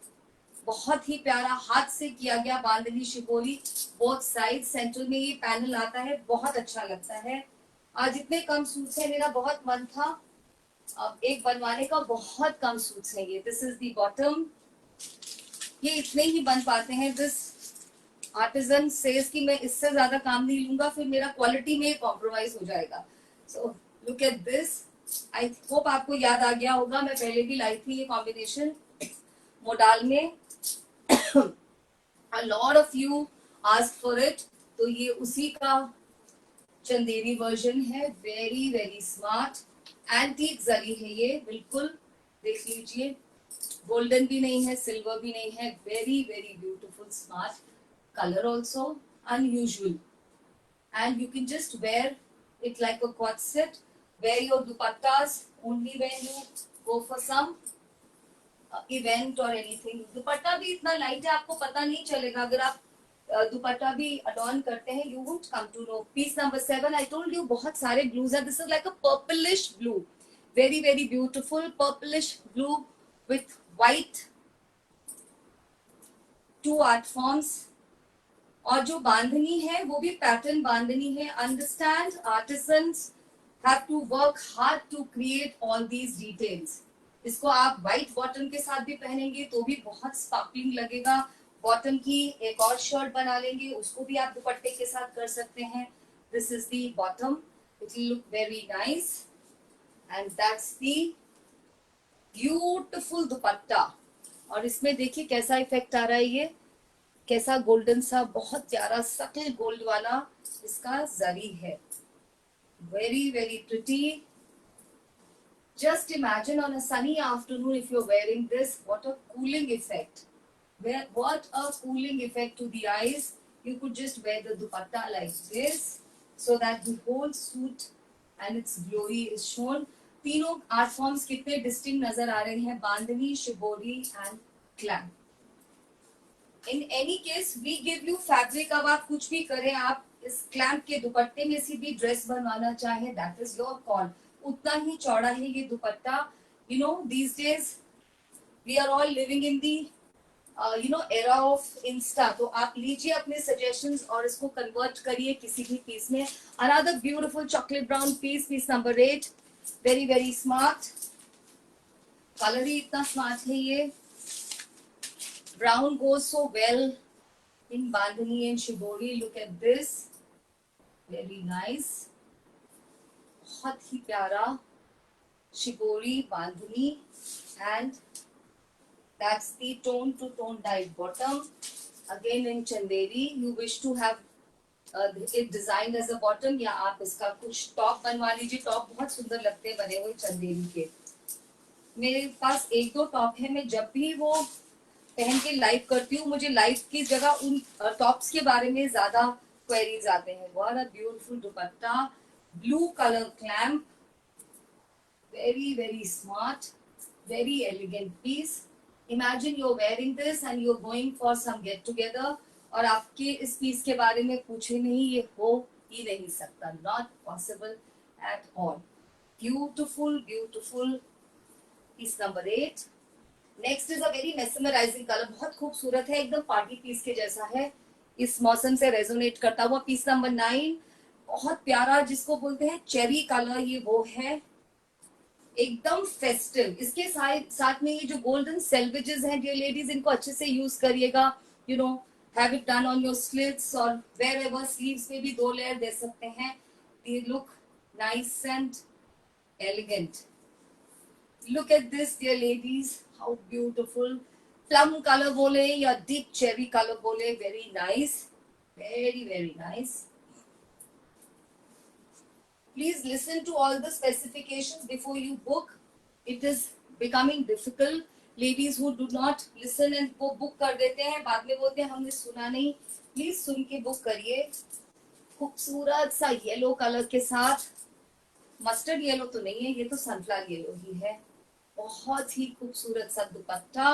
बहुत ही प्यारा हाथ से किया गया बांधनी शिबोरी, बोथ साइड, सेंटर में ये पैनल आता है, बहुत अच्छा लगता है। आज इतने कम सूट्स है, मेरा बहुत मन था अब एक बनवाने का, बहुत कम सूट्स है ये। दिस इज दी बॉटम, ये इतने ही बन पाते हैं। दिस आर्टिजन सेज कि मैं इससे ज्यादा काम नहीं लूंगा, फिर मेरा क्वालिटी में कॉम्प्रोमाइज हो जाएगा। So look at this, I hope आपको याद आ गया होगा, मैं पहले भी लाई थी ये कॉम्बिनेशन मोडाल में। A lot of you asked for it, तो ये उसी का चंदेरी वर्जन है, वेरी वेरी स्मार्ट, एंटीक जरी है ये, बिल्कुल देख लीजिए, गोल्डन भी नहीं है, सिल्वर भी नहीं है, very very beautiful smart colour, also unusual, and you can just wear it like a quad set, wear your dupattas only when you go for some event और एनीथिंग। दुपट्टा भी इतना लाइट है, आपको पता नहीं चलेगा, अगर आप दुपट्टा भी अडॉर्न करते हैं, you would come to know. Piece number 7, I told you बहुत सारे ब्लूज हैं. This is like a purplish blue, very very beautiful purplish blue with white, two art forms. और जो बांधनी है वो भी पैटर्न बांधनी है. Understand, artisans have to work hard to create all these details. इसको आप व्हाइट बॉटम के साथ भी पहनेंगे तो भी बहुत स्पार्कलिंग लगेगा. बॉटम की एक और शर्ट बना लेंगे, उसको भी आप दुपट्टे के साथ कर सकते हैं. This is the bottom, it will look very nice. And that's the beautiful दुपट्टा. और इसमें देखिए कैसा इफेक्ट आ रहा है, ये कैसा गोल्डन सा, बहुत प्यारा सटल गोल्ड वाला इसका जरी है. Very very pretty. Just imagine on a sunny afternoon if you're wearing this, what a cooling effect. What a cooling effect to the eyes. You could just wear the dupatta like this so that the whole suit and its glory is shown. तीनों art forms कितने distinct नजर आ रहे हैं, bandhani, shibori and clamp. In any case we give you fabric. अब आप कुछ भी करें, आप इस क्लैम्प के दुपट्टे में से भी ड्रेस बनवाना चाहे, दैट इज योर कॉल. उतना ही चौड़ा है ये dupatta. You know these days we are all living in the era of insta. तो आप लीजिए अपने सजेशंस और इसको कन्वर्ट करिए किसी भी पीस में. Another beautiful chocolate brown piece, piece number 8. Very very smart. Colour ही इतना स्मार्ट है ये. Brown goes so well in bandhani and shibori. Look at this, very nice. बहुत ही प्यारा shibori, bandhani, and that's the tone to tone dyed bottom. Again in chanderi. You wish to have it designed as a bottom, या आप इसका कुछ top बनवा लीजिए. Top बहुत सुंदर लगते हैं बने हुए चंदेरी के. मेरे पास एक दो टॉप है, मैं जब भी वो पहन के लाइव करती हूँ, मुझे लाइव की जगह उन टॉप्स के बारे में ज्यादा क्वेरीज आते हैं. What a beautiful dupatta, blue colour clamp, very very smart, very elegant piece. Imagine you are wearing this and you are going for some get together और आपके इस पीस के बारे में पूछे नहीं, ये हो ही नहीं सकता. Not possible at all. Beautiful beautiful piece number 8. Next is a very mesmerising colour. बहुत खूबसूरत है, एकदम पार्टी पीस के जैसा है, इस मौसम से रेजोनेट करता हुआ. Piece number 9. बहुत प्यारा, जिसको बोलते हैं चेरी कलर, ये वो है, एकदम फेस्टिव. इसके साथ में ये जो गोल्डन सेल्वेजेस हैं डियर लेडीज, इनको अच्छे से यूज करिएगा. You know have it done on your slits और वेयर एवर. स्लीव्स में भी 2 लेयर दे सकते हैं. They look nice and elegant. Look at this dear ladies, how beautiful. Plum color बोले या deep cherry color बोले, very nice, very very nice. Please listen to all the specifications before you book. It is becoming difficult. Ladies who do not listen and वो book कर देते हैं, बाद में बोलते हैं हमने सुना नहीं. Please सुन के book करिए. खूबसूरत सा येलो कलर के साथ, मस्टर्ड येलो तो नहीं है, ये तो सनफ्लावर येलो ही है. बहुत ही खूबसूरत सा दुपट्टा.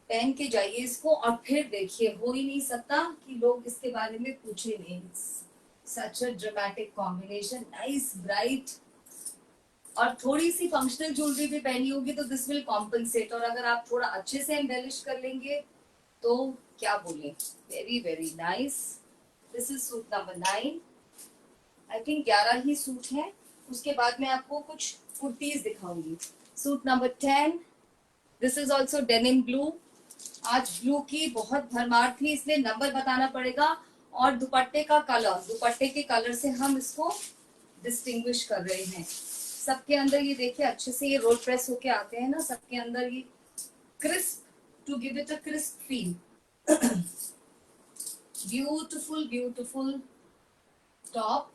पहन के जाइए इसको और फिर देखिए, हो ही नहीं सकता कि लोग इसके बारे में पूछे नहीं. Such a dramatic combination, nice bright. और थोड़ी सी फंक्शनल ज्वेलरी भी पहनी होगी तो दिस विल कॉम्पनसेट. और अगर आप थोड़ा अच्छे से एम्बेलिश कर लेंगे तो क्या बोले, very very nice. This is suit number 9. I think 11 he suit है, उसके बाद मैं आपको कुछ कुर्तीज दिखाऊंगी. Suit number 10. This is also denim blue. आज ब्लू की बहुत भरमार थी, इसलिए नंबर बताना पड़ेगा. और दुपट्टे का कलर, दुपट्टे के कलर से हम इसको डिस्टिंग्विश कर रहे हैं. सबके अंदर ये देखिए अच्छे से ये रोल प्रेस होके आते हैं ना, सबके अंदर ये crisp, to give it a crisp feel. Beautiful beautiful top,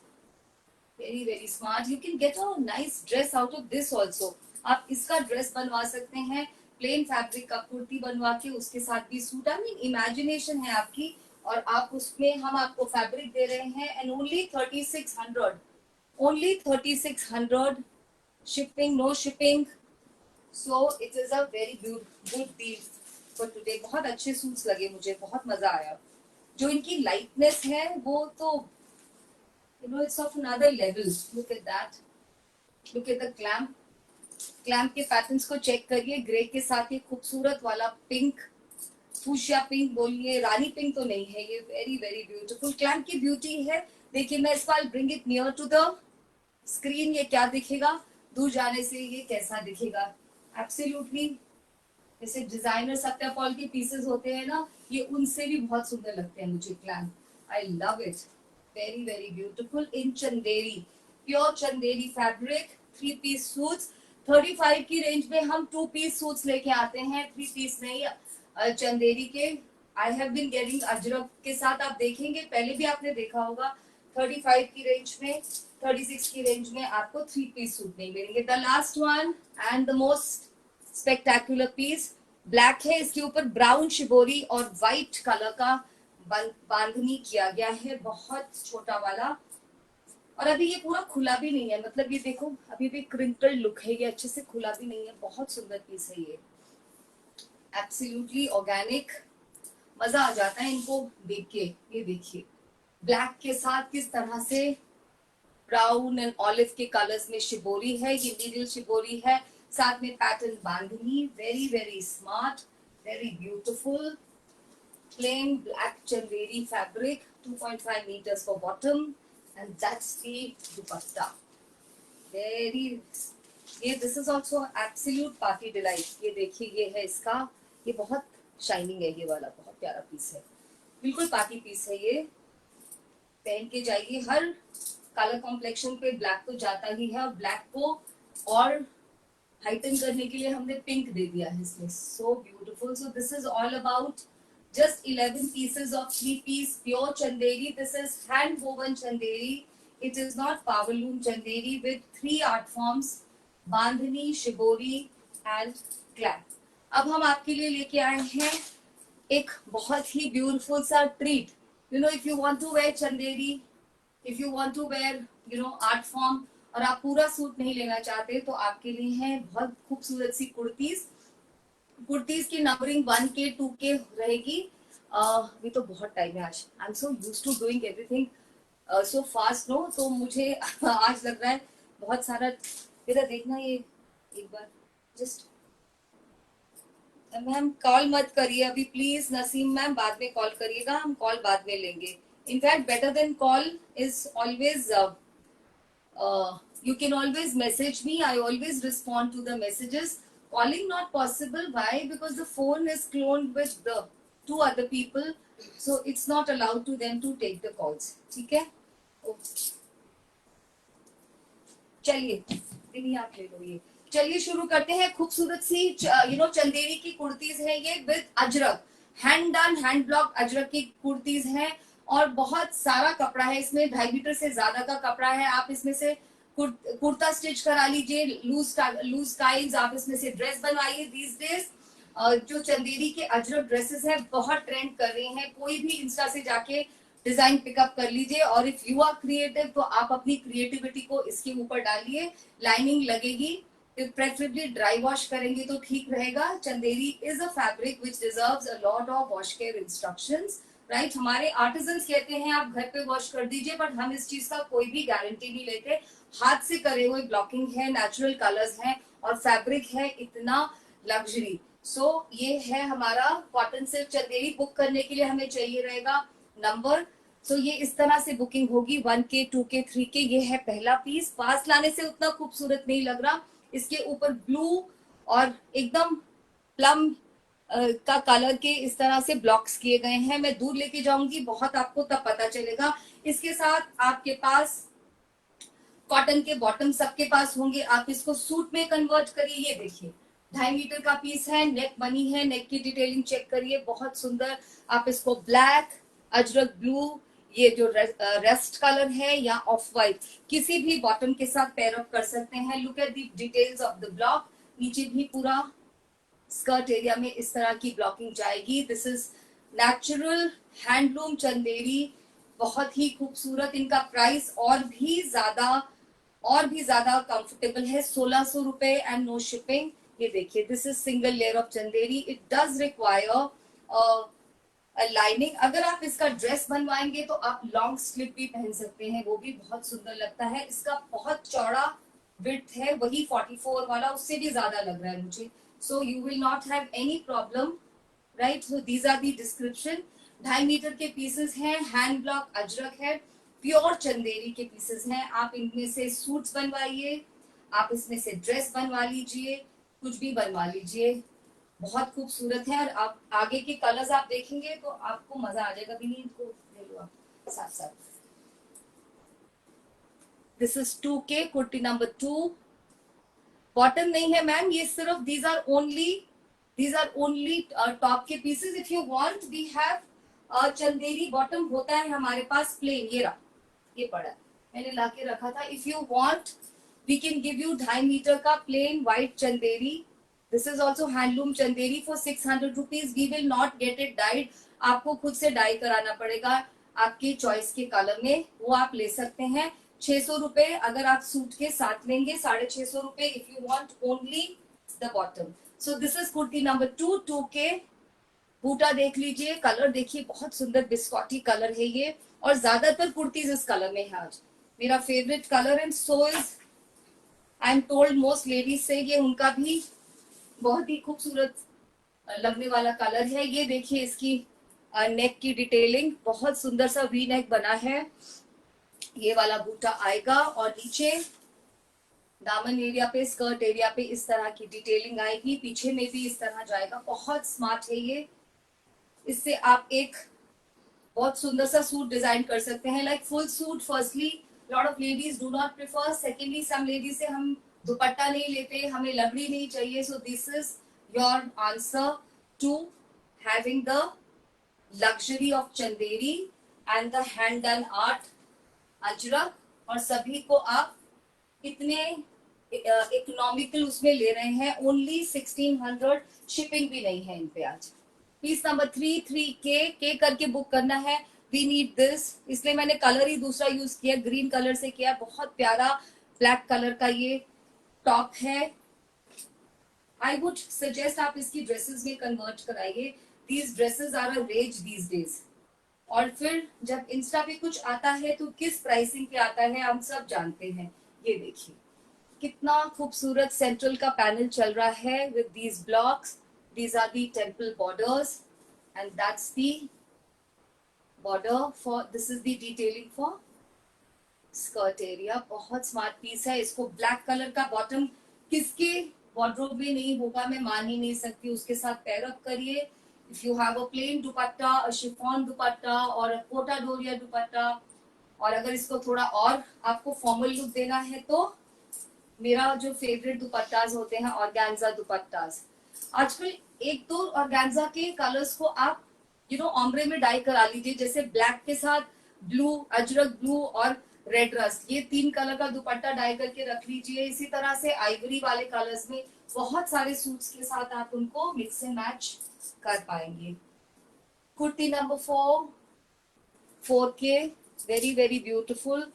very very smart. You can get a nice dress out of this also. आप इसका ड्रेस बनवा सकते हैं, प्लेन फैब्रिक का कुर्ती बनवा के उसके साथ भी सूट. आई मीन इमेजिनेशन है आपकी, और आप उसमें हम आपको फैब्रिक दे रहे हैं. And only 3600, only 3600. Shipping, no shipping. So it is a very good deal for today. बहुत अच्छे सूट्स लगे मुझे, बहुत मजा आया. जो इनकी लाइटनेस है वो तो it's of another level. Look at that, look at the clamp. Clamp के पैटर्न्स को चेक करिए. ग्रे के साथ ये खूबसूरत वाला पिंक, फूशिया पिंक बोलिए, रानी पिंक तो नहीं है ये. वेरी वेरी ब्यूटीफुल क्लैम्प की ब्यूटी है. देखिए मैं इस बार bring it near to the screen. ये क्या दिखेगा दूर जाने से, ये कैसा दिखेगा. एब्सोल्युटली जैसे डिजाइनर सत्या पॉल के पीसेस होते हैं ना, ये उनसे भी बहुत सुंदर लगते हैं मुझे clamp. I love it. Very very beautiful in Chanderi, pure Chanderi fabric. 3 piece suits 35 की रेंज में हम 2 पीस सूट्स लेके आते हैं. 3 पीस नहीं, चंदेरी के. I have been getting Ajrak के साथ. आप देखेंगे पहले भी आपने देखा होगा 35 की रेंज में, 36 की रेंज में आपको 3 पीस सूट नहीं मिलेंगे. The last one and the most spectacular piece black है. इसके ऊपर ब्राउन शिबोरी और व्हाइट कलर का बांधनी किया गया है, बहुत छोटा वाला. और अभी ये पूरा खुला भी नहीं है, मतलब ये देखो अभी भी क्रिंकल लुक है, ये अच्छे से खुला भी नहीं है. बहुत सुंदर पीस है ये. Absolutely organic. मजा आ जाता है इनको देख के. ये देखिए ब्लैक के साथ किस तरह से ब्राउन एंड ऑलिव के कलर्स में शिबोरी है. ये नीडल शिबोरी है, साथ में pattern bandhani. Very very smart, very beautiful. Plain black Chanderi fabric, 2.5 meters for bottom, and that's the dupatta. Very, ये this is also absolute party delight. ये देखिए ये है इसका, ये बहुत शाइनिंग है ये वाला, बहुत प्यारा पीस है. बिल्कुल पार्टी पीस है ये. पहन के जाइए. हर कलर कॉम्प्लेक्शन पे ब्लैक तो जाता ही है, और ब्लैक को और हाइटन करने के लिए हमने पिंक दे दिया है इसमें. So beautiful. So this is all about just 11 pieces of 3 piece pure chanderi. This is hand woven chanderi. It is not power loom chanderi, with 3 art forms: bandhani, shibori and clamp. अब हम आपके लिए लेके आए हैं एक बहुत ही beautiful सा treat. if you want to wear chanderi, if you want to wear art form, और आप पूरा सूट नहीं लेना चाहते, तो आपके लिए है बहुत खूबसूरत सी कुर्तीज. कुर्तीज की नंबरिंग 1K 2K रहेगी. अभी तो बहुत टाइम है आज. I am so used to doing everything so fast no, तो मुझे आज लग रहा है बहुत सारा. इधर देखना ये एक बार जस्ट. मैम कॉल मत करिए अभी प्लीज. नसीम मैम बाद में कॉल करिएगा, हम कॉल बाद में लेंगे. In fact better than call is always you can always message me. I always respond to the messages. Calling not possible. Why? Because the phone is cloned with the 2 other people, so it's not allowed to them to take the calls. ठीक है. चलिए दीदी आप ले लो ये. चलिए शुरू करते हैं. खूबसूरत सी चंदेरी की कुर्तीज है ये, with Ajrak. Hand done hand block Ajrak की कुर्तीज है, और बहुत सारा कपड़ा है इसमें. 2.5 मीटर से ज्यादा का कपड़ा है. आप इसमें से कुर्ता स्टिच करा लीजिए, लूज टाइल्स. आप इसमें से ड्रेस बनवाइए. दीज डेज जो चंदेरी के अजरक ड्रेसेस है बहुत ट्रेंड कर रहे हैं. कोई भी इंस्टा से जाके डिजाइन पिकअप कर लीजिए, और इफ यू आर क्रिएटिव तो आप अपनी क्रिएटिविटी को इसके ऊपर डालिए. लाइनिंग लगेगी, प्रेफरेबली ड्राई वॉश करेंगे तो ठीक रहेगा. Chanderi is a fabric which deserves a lot of wash care instructions. Right, हमारे आर्टिजन्स कहते हैं आप घर पे वॉश कर दीजिए, बट हम इस चीज का कोई भी गारंटी नहीं लेते. हाथ से करे हुए ब्लॉकिंग है, नेचुरल कलर्स हैं, और फैब्रिक है इतना लग्जरी. सो ये है हमारा कॉटन सिल्क चंदेरी. बुक करने के लिए हमें चाहिए रहेगा नंबर. सो ये इस तरह से बुकिंग होगी. 1K 2K 3K. ये है पहला पीस. पास लाने से उतना खूबसूरत नहीं लग रहा. इसके ऊपर ब्लू और एकदम प्लम का कलर के इस तरह से ब्लॉक्स किए गए हैं. मैं दूर लेके जाऊंगी बहुत, आपको तब पता चलेगा. इसके साथ आपके पास कॉटन के बॉटम सबके पास होंगे. आप इसको सूट में कन्वर्ट करिए. ये देखिए 2.5 मीटर का पीस है. नेक बनी है, नेक की डिटेलिंग चेक करिए, बहुत सुंदर. आप इसको ब्लैक, अजरक ब्लू, ये जो रेस्ट कलर है, या ऑफ व्हाइट, किसी भी बॉटम के साथ पेयर अप कर सकते हैं. Look at the details of the block. नीचे भी पूरा स्कर्ट एरिया में इस तरह की ब्लॉकिंग जाएगी. This is natural handloom Chanderi, बहुत ही खूबसूरत. इनका प्राइस और भी ज्यादा कंफर्टेबल है, 1600 रुपए एंड नो शिपिंग. ये देखिए this is single layer of Chanderi. It does require lining. अगर आप इसका ड्रेस बनवाएंगे तो आप लॉन्ग स्लीव भी पहन सकते हैं, वो भी बहुत सुंदर लगता है। इसका बहुत चौड़ा विड्थ है, वही 44 वाला, उससे भी ज्यादा लग रहा है मुझे। So you will not have any problem, right. So these are the description. 2.5 metre के पीसेस हैं, हैंड ब्लॉक अजरक है, प्योर चंदेरी के पीसेस हैं। आप इनमें से सूट्स बनवाइए, आप इसमें से ड्रेस बनवा लीजिए, कुछ भी बनवा लीजिए, बहुत खूबसूरत है। और आप आगे के कलर्स आप देखेंगे तो आपको मजा आ जाएगा। भी नहीं, इनको ले लो आप साथ साथ। This is 2K, kurti number 2। Bottom नहीं है मैम, ये सिर्फ दीज आर ओनली टॉप के pieces. If you want we have Chanderi bottom होता है हमारे पास प्लेन, ये रहा, ये पड़ा है, मैंने लाके रखा था। If you want we can give you 2.5 metre का plain white Chanderi. This is also handloom Chanderi for 600 rupees. We will not get it dyed, आपको खुद से डाई कराना पड़ेगा आपकी चॉइस के कलर में, वो आप ले सकते हैं। 600 रुपए अगर आप सूट के साथ लेंगे, 650 रुपए if you want only the bottom. So this is kurti number 2K। बूटा देख लीजिए, कलर देखिए, बहुत सुंदर बिस्कॉटी कलर है ये, और ज्यादातर कुर्तीज इस कलर में है आज। मेरा favourite colour, and so is I am told most ladies से ये उनका भी बहुत ही खूबसूरत लगने वाला कलर है। ये देखिए इसकी नेक की डिटेलिंग, बहुत सुंदर सा वी नेक बना है। ये वाला बूटा आएगा और नीचे दामन एरिया पे, स्कर्ट एरिया पे इस तरह की डिटेलिंग आएगी, पीछे में भी इस तरह जाएगा। बहुत स्मार्ट है ये। इससे आप एक बहुत सुंदर सा सूट डिजाइन कर सकते हैं, like full suit. Firstly lot of ladies do not prefer, secondly some ladies से हम दुपट्टा नहीं लेते, हमें लगड़ी नहीं चाहिए। So this is your answer to having the luxury of Chanderi and the hand done art Ajrak. और सभी को आप इतने इकोनॉमिकल उसमें ले रहे हैं, ओनली 1600, शिपिंग भी नहीं है इन पे आज। पीस नंबर 3 करके बुक करना है। वी नीड दिस, इसलिए मैंने कलर ही दूसरा यूज किया, ग्रीन कलर से किया। बहुत प्यारा ब्लैक कलर का ये टॉप है। आई वुड सजेस्ट आप इसकी ड्रेसेस में कन्वर्ट कराइए। These dresses are a rage these days. और फिर जब इंस्टा पे कुछ आता है तो किस प्राइसिंग पे आता है हम सब जानते हैं। ये देखिए कितना खूबसूरत सेंट्रल का पैनल चल रहा है with these blocks. These are the temple borders, and that's the border for, this is the detailing for skirt area। बहुत स्मार्ट पीस है। इसको ब्लैक कलर का बॉटम किसके वार्डरोब में नहीं होगा, मैं मान ही नहीं सकती। उसके साथ पेयर अप करिए। If you have a plain dupatta, a chiffon dupatta और अ कोटा डोरिया दुपट्टा, और अगर इसको थोड़ा और आपको फॉर्मल लुक देना है तो मेरा जो फेवरेट दुपट्टाज होते हैं ऑर्गेन्जा दुपट्टाज। आजकल एक दो ऑर्गेन्जा के कलर्स को आप ऑम्ब्रे में डाई करा लीजिए, जैसे ब्लैक के साथ ब्लू, अजरक ब्लू और रेड रस्ट, ये 3 कलर का दुपट्टा डाई करके रख लीजिए। इसी तरह से आइवरी वाले कलर्स में बहुत सारे सूट्स के साथ आप उनको मिक्स एंड मैच कर पाएंगे। Kurti number 4K, very very beautiful.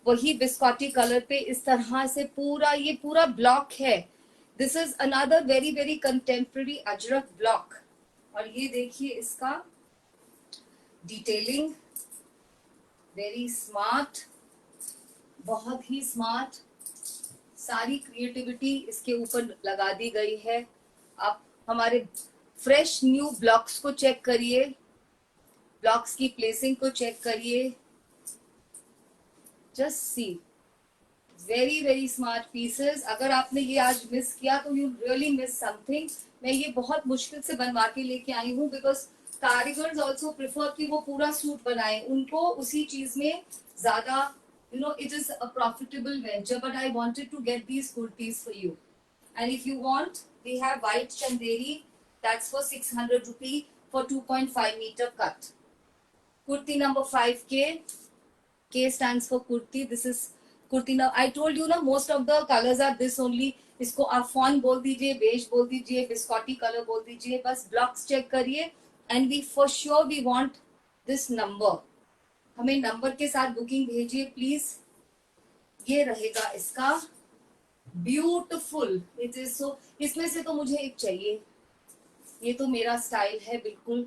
वही बिस्कॉटी कलर पे इस तरह से पूरा ये पूरा ब्लॉक है। This is another very very contemporary Ajrak block. और ये देखिए इसका डिटेलिंग, वेरी स्मार्ट, बहुत ही स्मार्ट। सारी क्रिएटिविटी इसके ऊपर लगा दी गई है। आप हमारे फ्रेश न्यू ब्लॉक्स को चेक करिए, ब्लॉक्स की प्लेसिंग को चेक करिए। Just see, very very smart pieces. अगर आपने ये आज मिस किया तो यू रियली मिस समथिंग। मैं ये बहुत मुश्किल से बनवा के लेके आई हूँ, बिकॉज कारीगर्स ऑल्सो प्रिफर कि वो पूरा सूट बनाए, उनको उसी चीज में ज्यादा it is a profitable venture, but I wanted to get these kurtis for you. And if you want, we have white chanderi, that's for 600 rupee for 2.5 meter cut. Kurti number 5K. K stands for kurti. This is kurti. Now I told you ना, most of the colors are this only. इसको आप fawn बोल दीजिए, beige बोल दीजिए, बिस्कॉटी colour बोल दीजिए, बस ब्लॉक्स चेक करिए। And we for sure we want this number. हमें नंबर के साथ बुकिंग भेजिए प्लीज। ये रहेगा इसका ब्यूटिफुल। इट इज सो, इसमें से तो मुझे एक चाहिए। ये तो मेरा स्टाइल है बिल्कुल।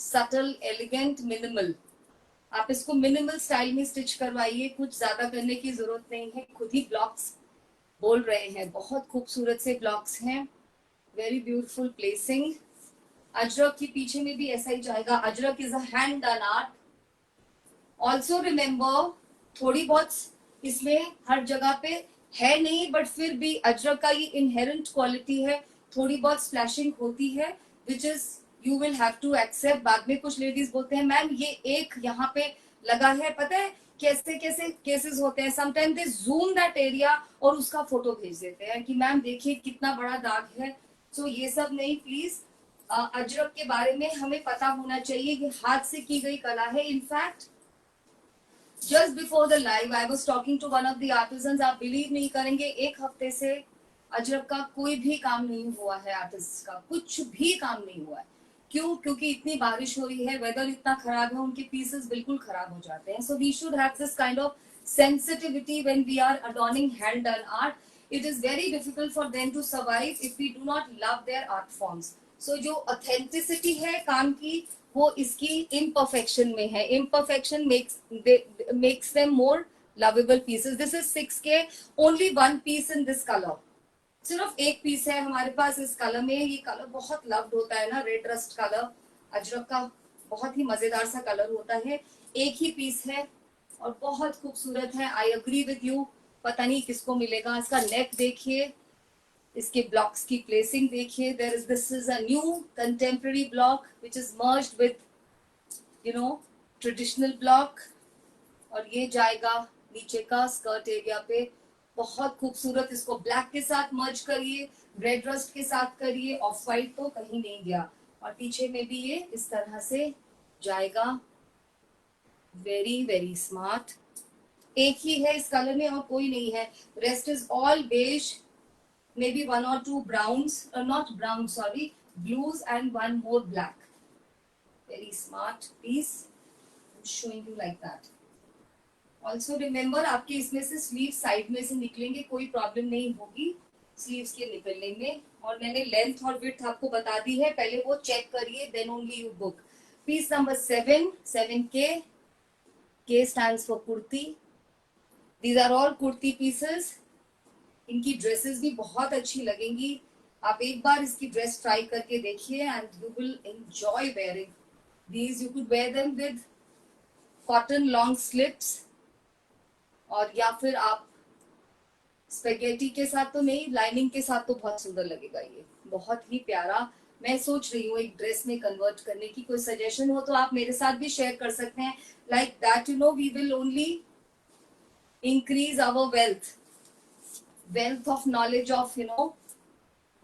Subtle, elegant, minimal. आप इसको मिनिमल स्टाइल में स्टिच करवाइए, कुछ ज्यादा करने की जरूरत नहीं है, खुद ही ब्लॉक्स बोल रहे हैं। बहुत खूबसूरत से ब्लॉक्स हैं, वेरी ब्यूटीफुल प्लेसिंग। अजरक के पीछे में भी ऐसा ही जाएगा। Ajrak is a hand done art. Also remember, थोड़ी बहुत इसमें हर जगह पे है नहीं, बट फिर भी अजरक का ये इनहेरेंट क्वालिटी है, थोड़ी बहुत स्प्लैशिंग होती है, which is you will have to accept. बाद में कुछ लेडीज बोलते हैं मैम ये एक यहाँ पे लगा है, पता है कैसे कैसे केसेस होते हैं, sometime they zoom that area और उसका फोटो भेज देते हैं कि मैम देखिए कितना बड़ा दाग है। सो ये सब नहीं प्लीज। अजरक के बारे में हमें पता होना चाहिए कि हाथ से की गई कला है। In fact just before the live I was talking to one of the artisans, आप बिलीव नहीं करेंगे, एक हफ्ते से अजरक का कोई भी काम नहीं हुआ है, आर्टिस्ट का कुछ भी काम नहीं हुआ है। क्यों? क्योंकि इतनी बारिश हो रही है, वेदर इतना खराब है, उनके पीसेस बिल्कुल खराब हो जाते हैं। So we should have this kind of sensitivity when we are adorning hand done art. It is very difficult for them to survive if we do not love their art forms. So जो authenticity है काम की, वो इसकी imperfection में है। Imperfection makes them more lovable pieces. This is 6K, only one piece in this color. सिर्फ एक पीस है हमारे पास इस कलर में। ये कलर बहुत लव्ड होता है ना, रेड रस्ट कलर अजरक का, बहुत ही मजेदार सा कलर होता है। एक ही पीस है और बहुत खूबसूरत है। आई अग्री विद यू, पता नहीं किसको मिलेगा। इसका नेक देखिए, इसके ब्लॉक्स की प्लेसिंग देखिए। There is this is a new contemporary block which is merged with traditional block, और ये जाएगा नीचे का स्कर्ट एरिया पे। बहुत खूबसूरत। इसको ब्लैक के साथ मर्ज करिए, रेड रस्ट के साथ करिए, ऑफ वाइट तो कहीं नहीं गया। और पीछे में भी ये इस तरह से जाएगा। Very very smart. एक ही है इस कलर में और कोई नहीं है, rest is all beige, may be one और two browns, not brown sorry, blues and one more black. Very smart piece, showing you like that. Also remember, आपके इसमें से स्लीव साइड में से निकलेंगे, कोई प्रॉब्लम नहीं होगी स्लीव्स के निकलने में। और मैंने लेंथ और विड्थ आपको बता दी है, पहले वो चेक करिए, then only you book. Piece number 7K, K stands for kurti. These are all kurti pieces. इनकी ड्रेसेस भी बहुत अच्छी लगेंगी। आप एक बार इसकी ड्रेस ट्राई करके देखिए and you will enjoy wearing these. You could wear them with cotton long slips, और या फिर आप स्पेगेटी के साथ तो नहीं, लाइनिंग के साथ तो बहुत सुंदर लगेगा ये, बहुत ही प्यारा। मैं सोच रही हूँ एक ड्रेस में कन्वर्ट करने की, कोई सजेशन हो तो आप मेरे साथ भी शेयर कर सकते हैं। Like that we will only increase our wealth of knowledge of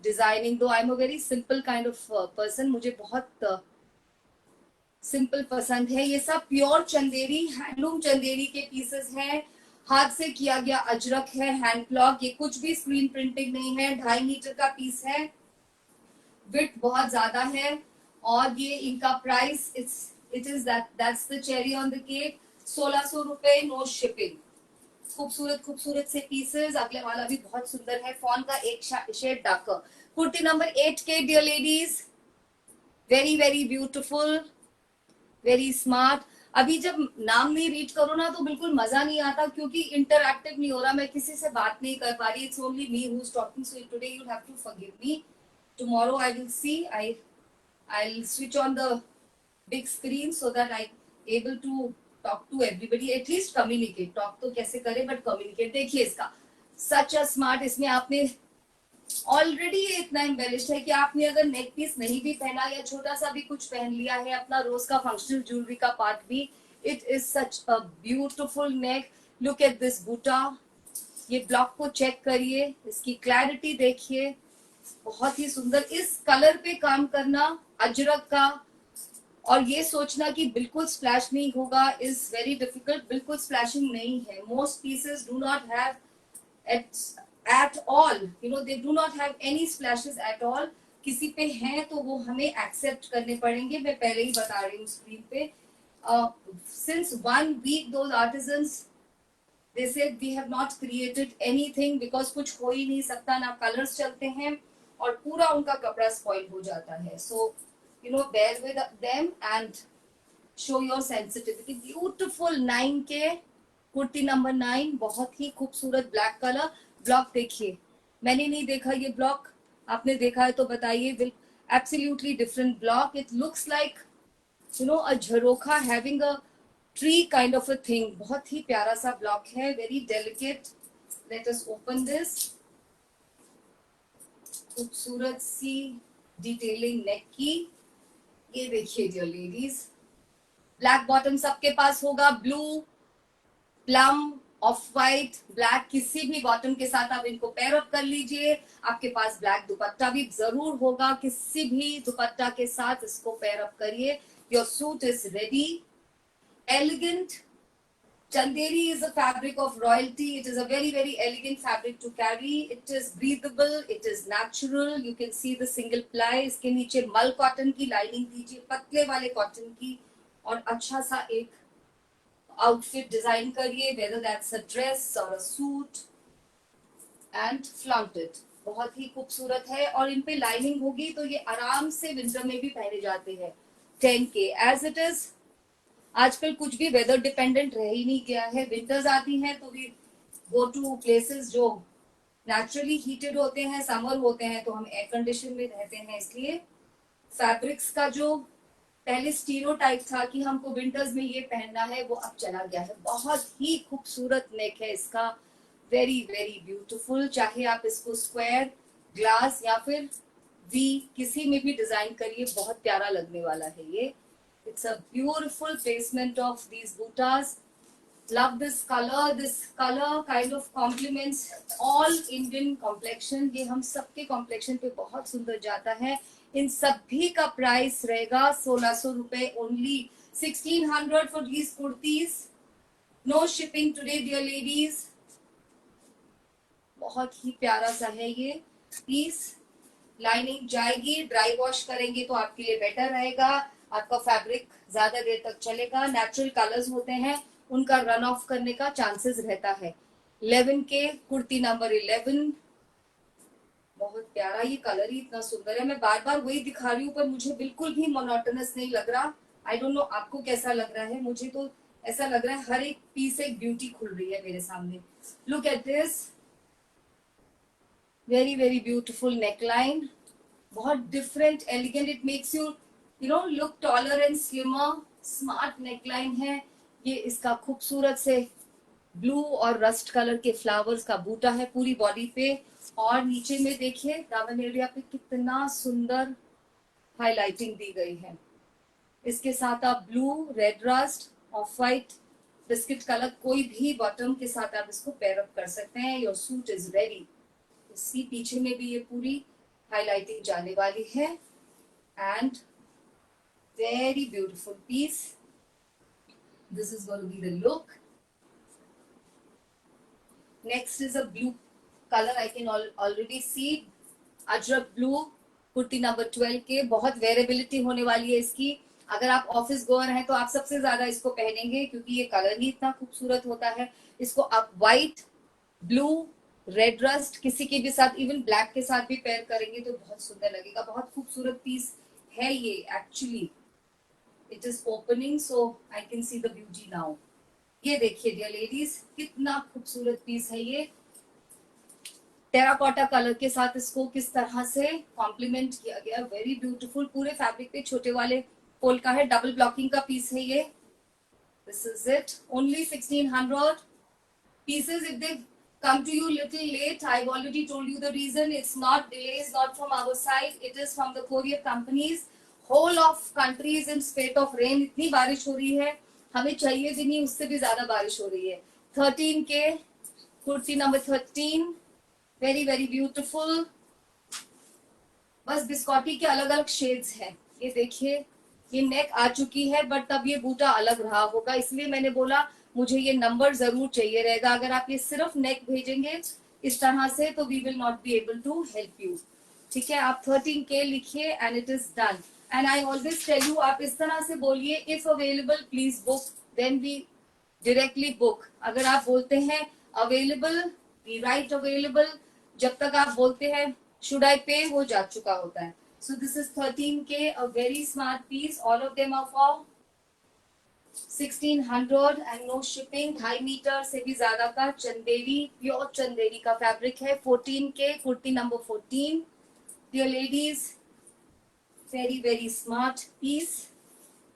designing. Though I am a very simple kind of person, मुझे बहुत सिंपल पसंद है। ये सब प्योर चंदेरी, हैंडलूम चंदेरी के पीसेस हैं, हाथ से किया गया अजरक है, हैंड ब्लॉक। ये कुछ भी स्क्रीन प्रिंटिंग नहीं है। 2.5 मीटर का पीस है, विड्थ बहुत ज्यादा है, और ये इनका price it is that's the cherry on the cake, 1600 रुपए, नो शिपिंग। खूबसूरत खूबसूरत से पीसेस। अगले वाला भी बहुत सुंदर है, फॉन का एक shade darker. Kurti number 8K dear ladies, very very beautiful, very smart. अभी जब नाम नहीं रीड करो ना तो बिल्कुल मजा नहीं आता, क्योंकि इंटरएक्टिव नहीं हो रहा, मैं किसी से बात नहीं कर पा रही। It's only me who is talking, so today you have to forgive me. Tomorrow I will see, I'll switch on the big screen so that I'm able to talk to everybody, at least communicate. Talk तो कैसे करें but communicate। देखिए इसका such a smart, इसमें आपने already ये इतना embellish है कि आपने अगर नेक पीस नहीं भी पहना या छोटा सा भी कुछ पहन लिया है अपना रोज का फंक्शनल ज्वेलरी का पार्ट भी, it is such a beautiful neck. Look at this बूटा, ये ब्लॉक को चेक करिए, इसकी क्लैरिटी देखिए, बहुत ही सुंदर। इस कलर पे काम करना अजरक का, और ये सोचना कि बिल्कुल स्प्लैश नहीं होगा इज वेरी डिफिकल्ट। बिल्कुल स्प्लैशिंग नहीं है। Most pieces do not have at all, they do not have any splashes at all। किसी पे हैं तो वो हमें एक्सेप्ट करने पड़ेंगे, मैं पहले ही बता रही हूँ स्क्रीन पे। since 1 week those artisans they said we have not created anything because कुछ हो ही नहीं सकता, ना कलर्स चलते हैं और पूरा उनका कपड़ा स्पॉइल हो जाता है। सो bear with them and show your sensitivity. Beautiful 9K kurti number 9, बहुत ही खूबसूरत ब्लैक कलर. ब्लॉक देखिए, मैंने नहीं देखा ये ब्लॉक, आपने देखा है तो बताइए. Absolutely different block. It looks like a Jharokha having a tree kind of a thing. बहुत ही प्यारा सा ब्लॉक है, very delicate. Let us open this. खूबसूरत सी डिटेलिंग नेक की. ये देखिए डियर लेडीज, ब्लैक बॉटम सबके पास होगा. Blue, plum, of white, black किसी भी बॉटम के साथ आप इनको पेयर अप कर लीजिए. आपके पास ब्लैक दुपट्टा भी जरूर होगा, किसी भी दुपट्टा के साथ इसको पेयर अप करिए. Your suit is ready. Elegant. Chanderi is a fabric of royalty. It is a very, very elegant fabric to carry. It is breathable. It is natural. You can see the single ply. इसके नीचे मल cotton की lining दीजिए, पतले वाले cotton की, और अच्छा सा एक आउटफिट डिजाइन करिए, whether that's a dress or a suit, and flaunt it. बहुत ही खूबसूरत है, और इन पे लाइनिंग होगी तो ये आराम से विंटर में भी पहने जाते हैं. 10K as it is. आजकल कुछ भी वेदर डिपेंडेंट रह ही नहीं गया है. विंटर्स आती हैं तो वी गो टू प्लेसेस जो नेचुरली हीटेड होते हैं. समर होते हैं तो हम एयर कंडीशन में रहते हैं. इसलिए फैब्रिक्स का जो पहले स्टीरियोटाइप था कि हमको विंटर्स में ये पहनना है, वो अब चला गया है. बहुत ही खूबसूरत नेक है इसका, वेरी वेरी ब्यूटीफुल. चाहे आप इसको स्क्वायर, ग्लास या फिर वी किसी में भी डिजाइन करिए, बहुत प्यारा लगने वाला है ये. It's a beautiful placement of these buttas. Love this color. This color kind of complements all Indian complexion. ये हम सबके complexion पे बहुत सुंदर जाता है. इन सभी का प्राइस रहेगा 1600 रुपए only. 1600 for these kurtis. No shipping today, dear ladies. बहुत ही प्यारा सा है ये पीस. लाइनिंग जाएगी, ड्राई वॉश करेंगे तो आपके लिए बेटर रहेगा. आपका फैब्रिक ज्यादा देर तक चलेगा. नेचुरल कलर्स होते हैं, उनका रन ऑफ करने का चांसेस रहता है. 11K kurti number 11. बहुत प्यारा, ये कलर ही इतना सुंदर है. मैं बार बार वही दिखा रही हूँ, पर मुझे बिल्कुल भी मोनोटोनस नहीं लग रहा. आई डोंट नो आपको कैसा लग रहा है. मुझे तो ऐसा लग रहा है हर एक पीस एक ब्यूटी खुल रही है मेरे सामने. Look at this, very very beautiful neckline. बहुत different, elegant. It makes you look taller and slimmer. Smart neckline है ये. इसका खूबसूरत से ब्लू और रस्ट कलर के फ्लावर्स का बूटा है पूरी बॉडी पे, और नीचे में देखिए दामन एरिया पे कितना सुंदर हाईलाइटिंग दी गई है. इसके साथ आप blue, red rust, of white, biscuit colour कोई भी बॉटम के साथ आप इसको पेयर अप कर सकते हैं. Your suit is ready. इसी पीछे में भी ये पूरी हाईलाइटिंग जाने वाली है. And very beautiful piece. This is going to be the look. Next is a blue color. I can already see Ajrak blue kurti number 12 के. बहुत वेरिएबिलिटी होने वाली है इसकी. अगर आप ऑफिस गोअर हैं तो आप सबसे ज्यादा इसको पहनेंगे, क्योंकि ये कलर ही इतना खूबसूरत होता है. इसको आप व्हाइट, ब्लू, रेड रस्ट किसी के भी साथ, इवन ब्लैक के साथ भी पेयर करेंगे तो बहुत सुंदर लगेगा. बहुत खूबसूरत पीस है ये actually. It is opening, so I can see the beauty now. ये देखिए डियर लेडीज, कितना खूबसूरत पीस है ये. टेराकोटा कलर के साथ इसको किस तरह से कॉम्प्लीमेंट किया गया. Very beautiful. पूरे फैब्रिक पे छोटे वाले पोल का है. डबल ब्लॉकिंग का पीस है ये. This is it. Only 1600 pieces. If they come to you little late, I've already told you the reason. It's not delays, not from our side. It is from the courier companies. Whole of countries in state of rain. इतनी बारिश हो रही है, हमें चाहिए भी नहीं, उससे भी ज्यादा बारिश हो रही है. 13K kurti number 13. Very very beautiful. बस बिस्कॉटी के अलग अलग शेड्स हैं. ये देखिए, ये नेक आ चुकी है, बट तब ये बूटा अलग रहा होगा, इसलिए मैंने बोला मुझे ये नंबर जरूर चाहिए रहेगा. अगर आप ये सिर्फ नेक भेजेंगे इस तरह से तो we will not be able to help you. ठीक है, आप 13K लिखिए and it is done. And I always tell you, आप इस तरह से बोलिए, if available please book, then we directly book. अगर आप बोलते हैं अवेलेबल, वी राइट अवेलेबल. जब तक आप बोलते हैं शुड आई पे, वो जा चुका होता है. So this is 13K, a very smart piece. All of them are for 1600 and no shipping. 2.5 metre से भी ज्यादा का चंदेरी, प्योर चंदेरी का फैब्रिक है. 14K, kurti number 14. Dear ladies, very very smart piece.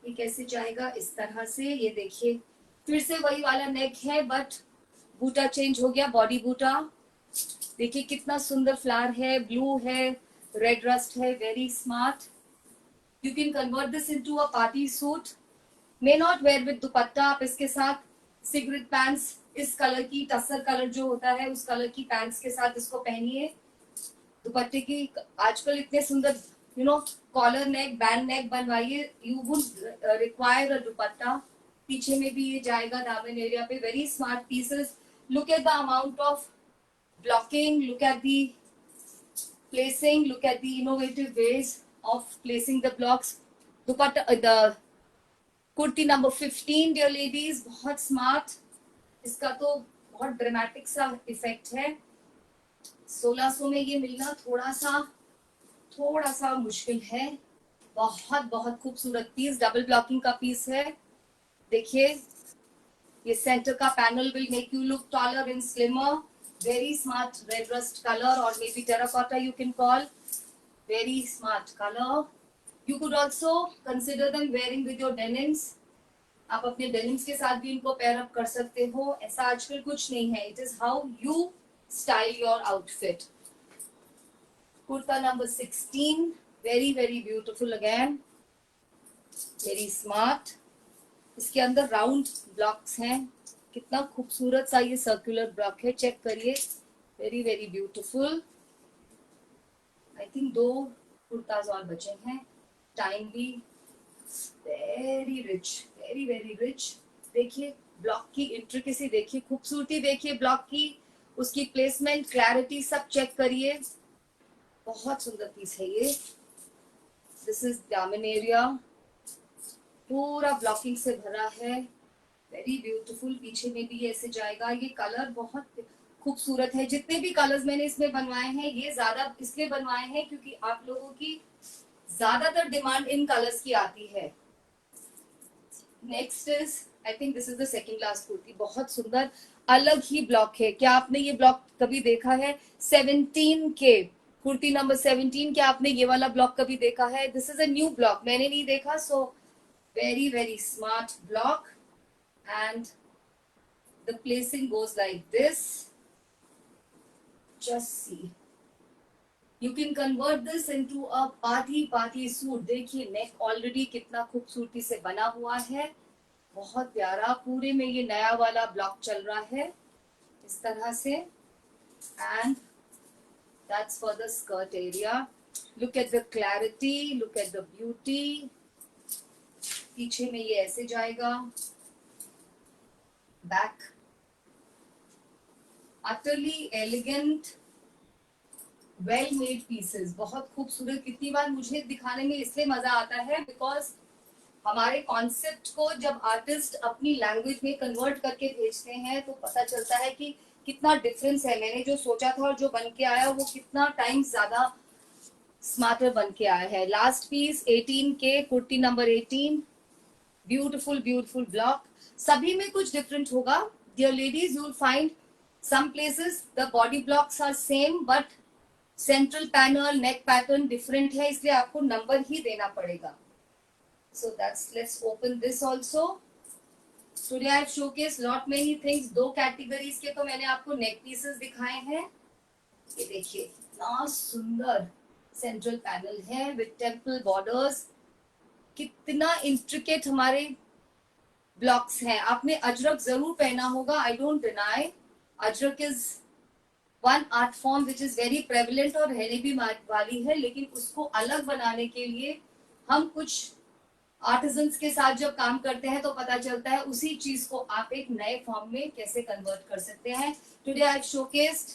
ये कैसे जाएगा? इस तरह से. ये देखिए फिर से वही वाला नेक है बट बूटा चेंज हो गया, बॉडी बूटा. देखिए कितना सुंदर फ्लावर है, ब्लू है, रेड रस्ट है, very smart. You can convert this into a party suit. May not wear with dupatta. आप इसके साथ सिगरेट पैंट्स, इस कलर की टसर कलर जो होता है उस कलर की पैंट्स के साथ इसको पहनिए. दुपट्टे की आजकल इतने सुंदर कॉलर नेक, बैंड नेक बनवाइए. यू वुड रिक्वायर अ दुपट्टा. पीछे में भी ये जाएगा दामन एरिया पे. Very smart pieces. Look at the amount of blocking, look at the placing, look at the innovative ways of placing the blocks. Dupatta, the kurti number 15, dear ladies, बहुत smart. इसका तो बहुत ड्रामेटिक सा effect है. 1600 में ये मिलना थोड़ा सा मुश्किल है. बहुत बहुत खूबसूरत पीस, डबल ब्लॉकिंग का पीस है. देखिए ये सेंटर का panel will make you look taller and slimmer. Very smart red rust color or maybe terracotta you can call. Very smart color. You could also consider them wearing with your denims. आप अपने denims के साथ भी इनको pair up कर सकते हो. ऐसा आजकल कुछ नहीं है. It is how you style your outfit. Kurta number 16. Very very beautiful again. Very smart. इसके अंदर round blocks हैं. कितना खूबसूरत सा ये सर्कुलर ब्लॉक है. चेक करिए. Very very beautiful. I think 2 kurtas और बचे हैं. टाइम भी very rich, very very rich. देखिए ब्लॉक की इंट्रिकेसी देखिए, खूबसूरती देखिए ब्लॉक की, उसकी प्लेसमेंट, क्लैरिटी सब चेक करिए. बहुत सुंदर पीस है ये. दिस इज दामन एरिया. पूरा ब्लॉकिंग से भरा है. Very beautiful. पीछे में भी ऐसे जाएगा. ये कलर बहुत खूबसूरत है. जितने भी कलर्स मैंने इसमें बनवाए हैं ये ज्यादा इसलिए बनवाए हैं क्योंकि आप लोगों की ज्यादातर डिमांड इन कलर्स की आती है. Next is, I think this is the second last kurti. बहुत सुंदर अलग ही ब्लॉक है. क्या आपने ये ब्लॉक कभी देखा है? 17K, kurti number 17. क्या आपने ये वाला ब्लॉक कभी देखा है? This is a new block, मैंने नहीं देखा. So very very smart block. And the placing goes like this. Just see. You can convert this into a party suit. देखिए नेक ऑलरेडी कितना खूबसूरती से बना हुआ है. बहुत प्यारा. पूरे में ये नया वाला ब्लॉक चल रहा है इस तरह से. And that's for the skirt area. Look at the clarity, look at the beauty. पीछे में ये ऐसे जाएगा. Back, utterly elegant, well made pieces. बहुत खूबसूरत. कितनी बार मुझे दिखाने में इसलिए मजा आता है बिकॉज हमारे कॉन्सेप्ट को जब आर्टिस्ट अपनी लैंग्वेज में कन्वर्ट करके भेजते हैं तो पता चलता है कि कितना डिफरेंस है. मैंने जो सोचा था और जो बन के आया वो कितना टाइम ज्यादा स्मार्टर बन के आया है. Last piece 18K, kurti number 18. Beautiful beautiful block. सभी में कुछ डिफरेंट होगा. Dear ladies, you will find some places the body blocks are same but central panel, neck pattern different है, इसलिए आपको नंबर ही देना पड़ेगा. So that's, let's open this also. Today I have showcased lot many things. 2 categories के तो मैंने आपको नेक पीसेस दिखाए हैं. ये देखिए कितना सुंदर सेंट्रल पैनल है विद टेम्पल बॉर्डर्स. कितना इंट्रिकेट हमारे ब्लॉक्स हैं. आपने अजरक जरूर पहना होगा. I don't deny Ajrak is one art form which is very prevalent और रहने भी वाली है. लेकिन उसको अलग बनाने के लिए हम कुछ आर्टिजन्स के साथ जब काम करते हैं तो पता चलता है उसी चीज को आप एक नए फॉर्म में कैसे कन्वर्ट कर सकते हैं. Today I have showcased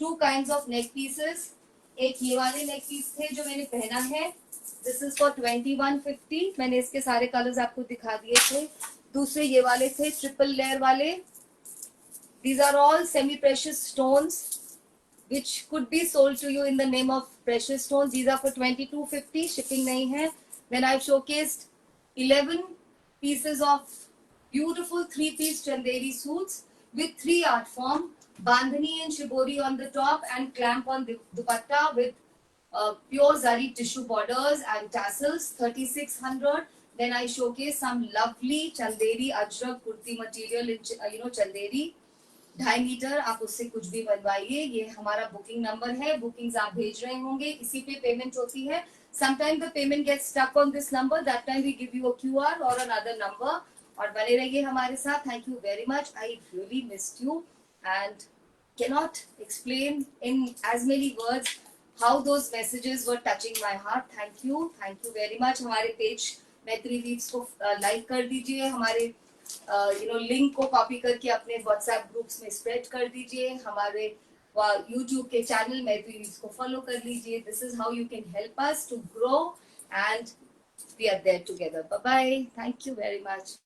2 kinds of neck pieces. एक ये वाले नेक पीस थे जो मैंने पहना है. This is for 2150. मैंने इसके सारे कलर्स आपको दिखा दिए थे. दूसरे ये वाले थे ट्रिपल लेयर वाले. These are all semi precious stones. which could be sold to you in the name of precious stones. These are for 2250, shipping nahi hai. Then I've showcased 11 pieces of beautiful 3-piece Chanderi suits with 3 art form, bandhani and shibori on the top and clamp on the dupatta with pure zari tissue borders and tassels, 3600. Then I showcase some lovely Chanderi Ajrak kurti material in Chanderi. 2.5 metre, आप उससे कुछ भी बनवाइए. ये हमारा booking number है, bookings आप भेज रहे होंगे, इसी पे पेमेंट होती है. Sometimes the payment gets stuck on this number. That time we give you a QR or another number. और बने रहिए हमारे साथ. Thank you very much. I really missed you and cannot explain in as many words how those messages were touching my heart. Thank you very much. हमारे page मैत्री weaves को like कर दीजिए, हमारे लिंक को कॉपी करके अपने WhatsApp groups में स्प्रेड कर दीजिए, हमारे यूट्यूब के चैनल मैत्री वीव्स को फॉलो कर लीजिए. This is how you can help us to grow and we are there together. Bye bye. Thank you very much.